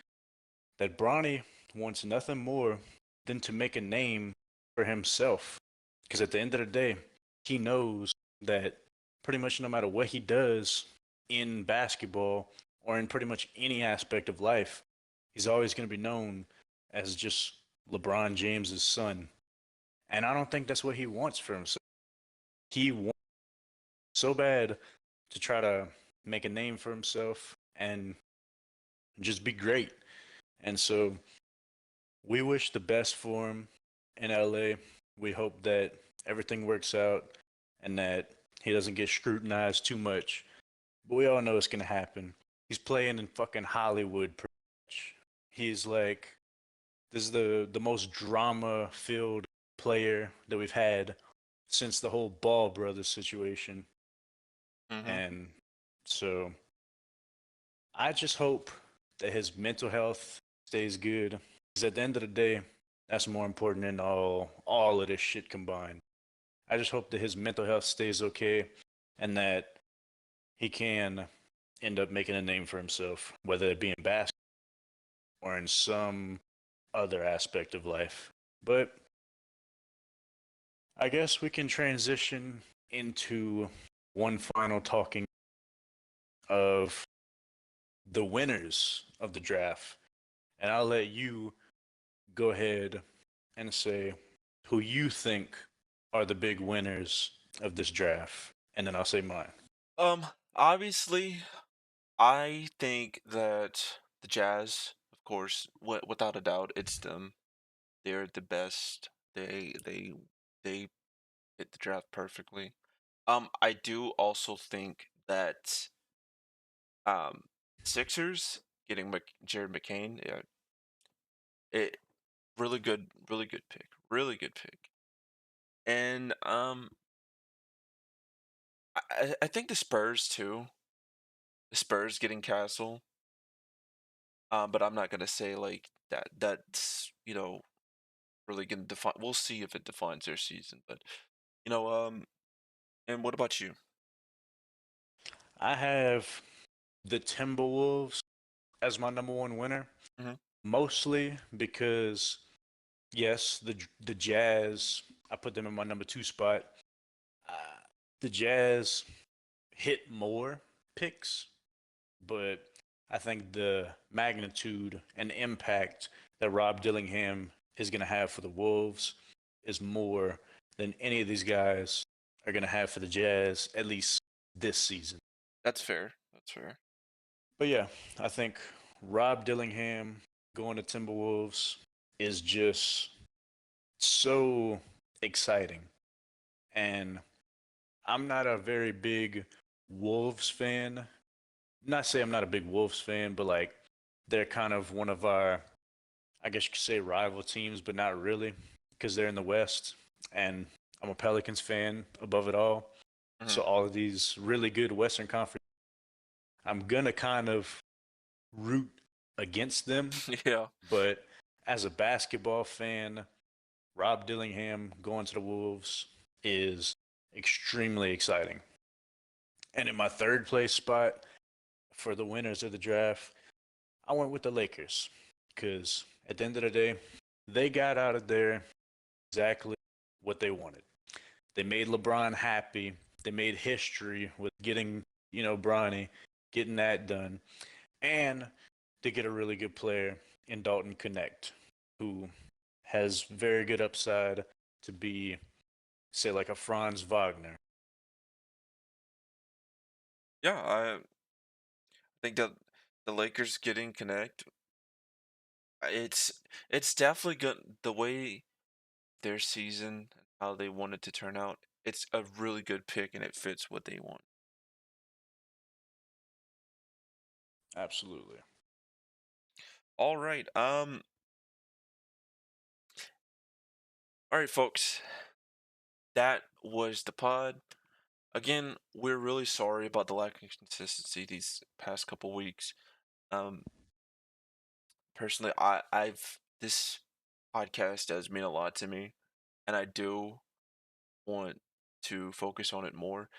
[SPEAKER 1] that Bronny wants nothing more than to make a name for himself. Because at the end of the day, he knows that pretty much no matter what he does in basketball or in pretty much any aspect of life, he's always going to be known as just LeBron James's son. And I don't think that's what he wants for himself. He wants so bad to try to make a name for himself. And just be great. And so we wish the best for him in LA. We hope that everything works out and that he doesn't get scrutinized too much. But we all know it's gonna happen. He's playing in fucking Hollywood. Pretty much. He's like this is the most drama filled player that we've had since the whole Ball brothers situation.
[SPEAKER 2] Mm-hmm.
[SPEAKER 1] And so I just hope that his mental health stays good. Because at the end of the day, that's more important than all of this shit combined. I just hope that his mental health stays okay and that he can end up making a name for himself, whether it be in basketball or in some other aspect of life. But I guess we can transition into one final talking of the winners of the draft. And I'll let you go ahead and say who you think are the big winners of this draft. And then I'll say mine.
[SPEAKER 2] Um, Obviously, I think that the Jazz, of course, without a doubt, it's them. They're the best. They hit the draft perfectly. I do also think that um Sixers getting Jared McCain, yeah, it really good pick, really good pick. And I think the Spurs too. The Spurs getting Castle. But I'm not gonna say like that. That's really gonna define. We'll see if it defines their season. But you know, and what about you?
[SPEAKER 1] I have the Timberwolves as my number one winner,
[SPEAKER 2] Hmm.
[SPEAKER 1] mostly because yes, the Jazz, I put them in my number two spot. Uh, the Jazz hit more picks, but I think the magnitude and impact that Rob Dillingham is going to have for the Wolves is more than any of these guys are going to have for the Jazz, at least this season.
[SPEAKER 2] That's fair. That's fair.
[SPEAKER 1] But yeah, I think Rob Dillingham going to Timberwolves is just so exciting. And I'm not a very big Wolves fan. Not say I'm not a big Wolves fan, but like they're kind of one of our, I guess you could say, rival teams, but not really because they're in the West. And I'm a Pelicans fan above it all.
[SPEAKER 2] Hmm.
[SPEAKER 1] So all of these really good Western Conference, I'm going to kind of root against them.
[SPEAKER 2] Yeah.
[SPEAKER 1] But as a basketball fan, Rob Dillingham going to the Wolves is extremely exciting. And in my third place spot for the winners of the draft, I went with the Lakers because at the end of the day, they got out of there exactly what they wanted. They made LeBron happy. They made history with getting, Bronny, getting that done. And they get a really good player in Dalton Connect, who has very good upside to be, say, like a Franz Wagner.
[SPEAKER 2] Yeah, I think that the Lakers getting Connect, it's it's definitely good the way their season and how they want it to turn out. It's a really good pick and it fits what they want.
[SPEAKER 1] Absolutely.
[SPEAKER 2] All right. All right, folks. That was the pod. Again, we're really sorry about the lack of consistency these past couple weeks. Um, Personally, I've this podcast does mean a lot to me, and I do want to focus on it more.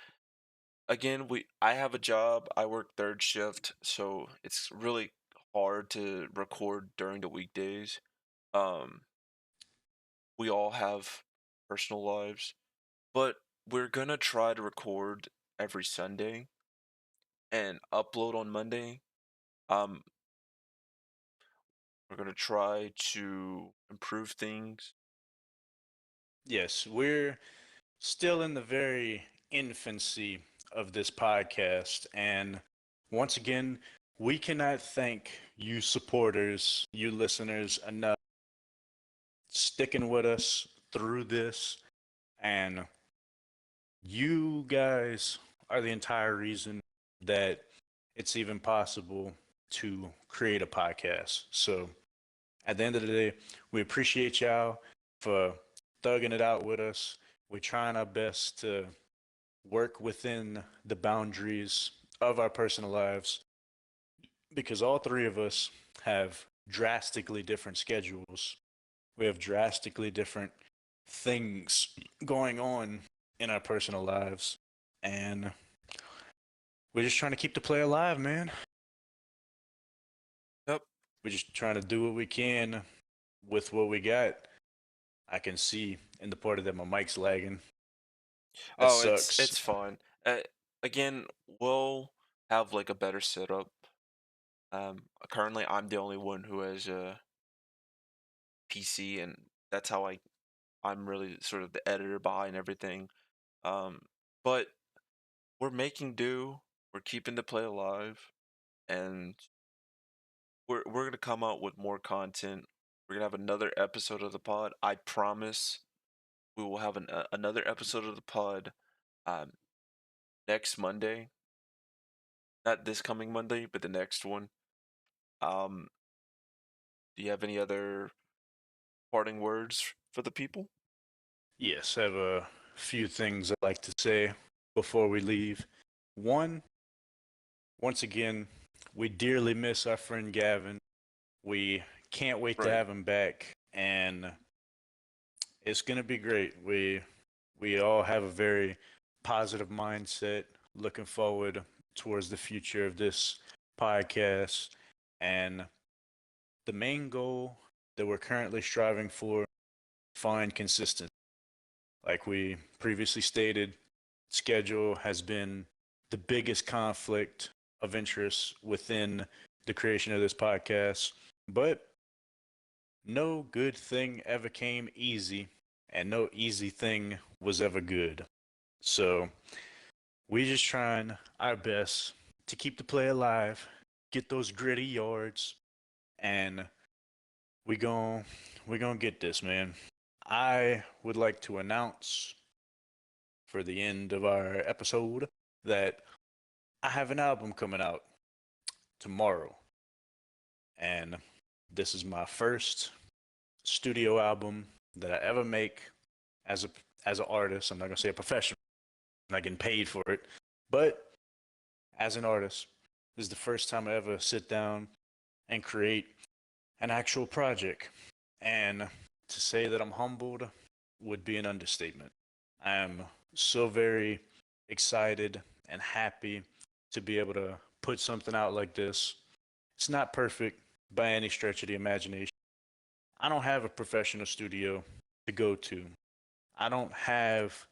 [SPEAKER 2] Again, I have a job. I work third shift, so it's really hard to record during the weekdays. Um, we all have personal lives, but we're gonna try to record every Sunday and upload on Monday. Um, we're gonna try to improve things.
[SPEAKER 1] Yes, we're still in the very infancy of this podcast. And once again, we cannot thank you supporters, you listeners enough sticking with us through this. And you guys are the entire reason that it's even possible to create a podcast. So at the end of the day, we appreciate y'all for thugging it out with us. We're trying our best to work within the boundaries of our personal lives because all three of us have drastically different schedules. We have drastically different things going on in our personal lives. And we're just trying to keep the play alive, man.
[SPEAKER 2] Yep.
[SPEAKER 1] We're just trying to do what we can with what we got. I can see in the part of that my mic's lagging. That
[SPEAKER 2] Oh,
[SPEAKER 1] sucks.
[SPEAKER 2] it's fine. Again, we'll have like a better setup. Currently, I'm the only one who has a PC, and that's how I'm really sort of the editor behind everything. Um, but we're making do. We're keeping the play alive, and we're gonna come out with more content. We're gonna have another episode of the pod. I promise we will have another episode of the pod um, next Monday. Not this coming Monday, but the next one. Um, do you have any other parting words for the people?
[SPEAKER 1] Yes, I have a few things I'd like to say before we leave. One, once again, we dearly miss our friend Gavin. We can't wait to
[SPEAKER 2] Right.
[SPEAKER 1] have him back, and it's gonna be great. We all have a very positive mindset, looking forward towards the future of this podcast, and the main goal that we're currently striving for, find consistency. Like we previously stated, schedule has been the biggest conflict of interest within the creation of this podcast. But no good thing ever came easy, and no easy thing was ever good. So we just trying our best to keep the play alive, get those gritty yards, and we gon' we gonna get this, man. I would like to announce for the end of our episode that I have an album coming out tomorrow. And this is my first studio album that I ever make as a as an artist. I'm not gonna say a professional. I'm not getting paid for it, but as an artist, this is the first time I ever sit down and create an actual project. And to say that I'm humbled would be an understatement. I am so very excited and happy to be able to put something out like this. It's not perfect by any stretch of the imagination. I don't have a professional studio to go to. I don't have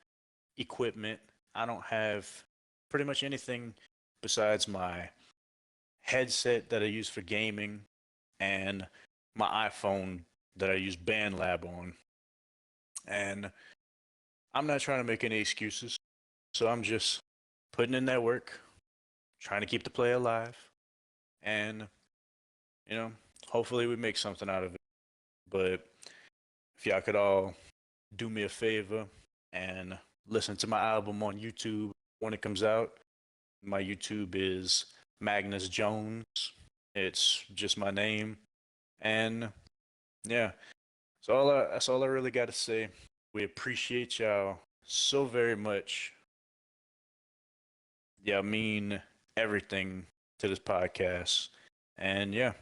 [SPEAKER 1] equipment. I don't have pretty much anything besides my headset that I use for gaming and my iPhone that I use BandLab on. And I'm not trying to make any excuses. So I'm just putting in that work, trying to keep the play alive, and you know, hopefully we make something out of it. But if y'all could all do me a favor and listen to my album on YouTube when it comes out. My YouTube is Magnus Jones. It's just my name. And yeah, that's all I really got to say. We appreciate y'all so very much. Y'all mean everything to this podcast. And yeah,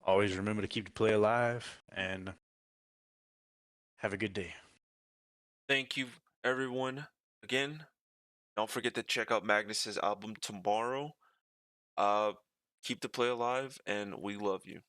[SPEAKER 1] always remember to keep the play alive and have a good day.
[SPEAKER 2] Thank you, everyone. Again, don't forget to check out Magnus's album tomorrow. Uh, keep the play alive, and we love you.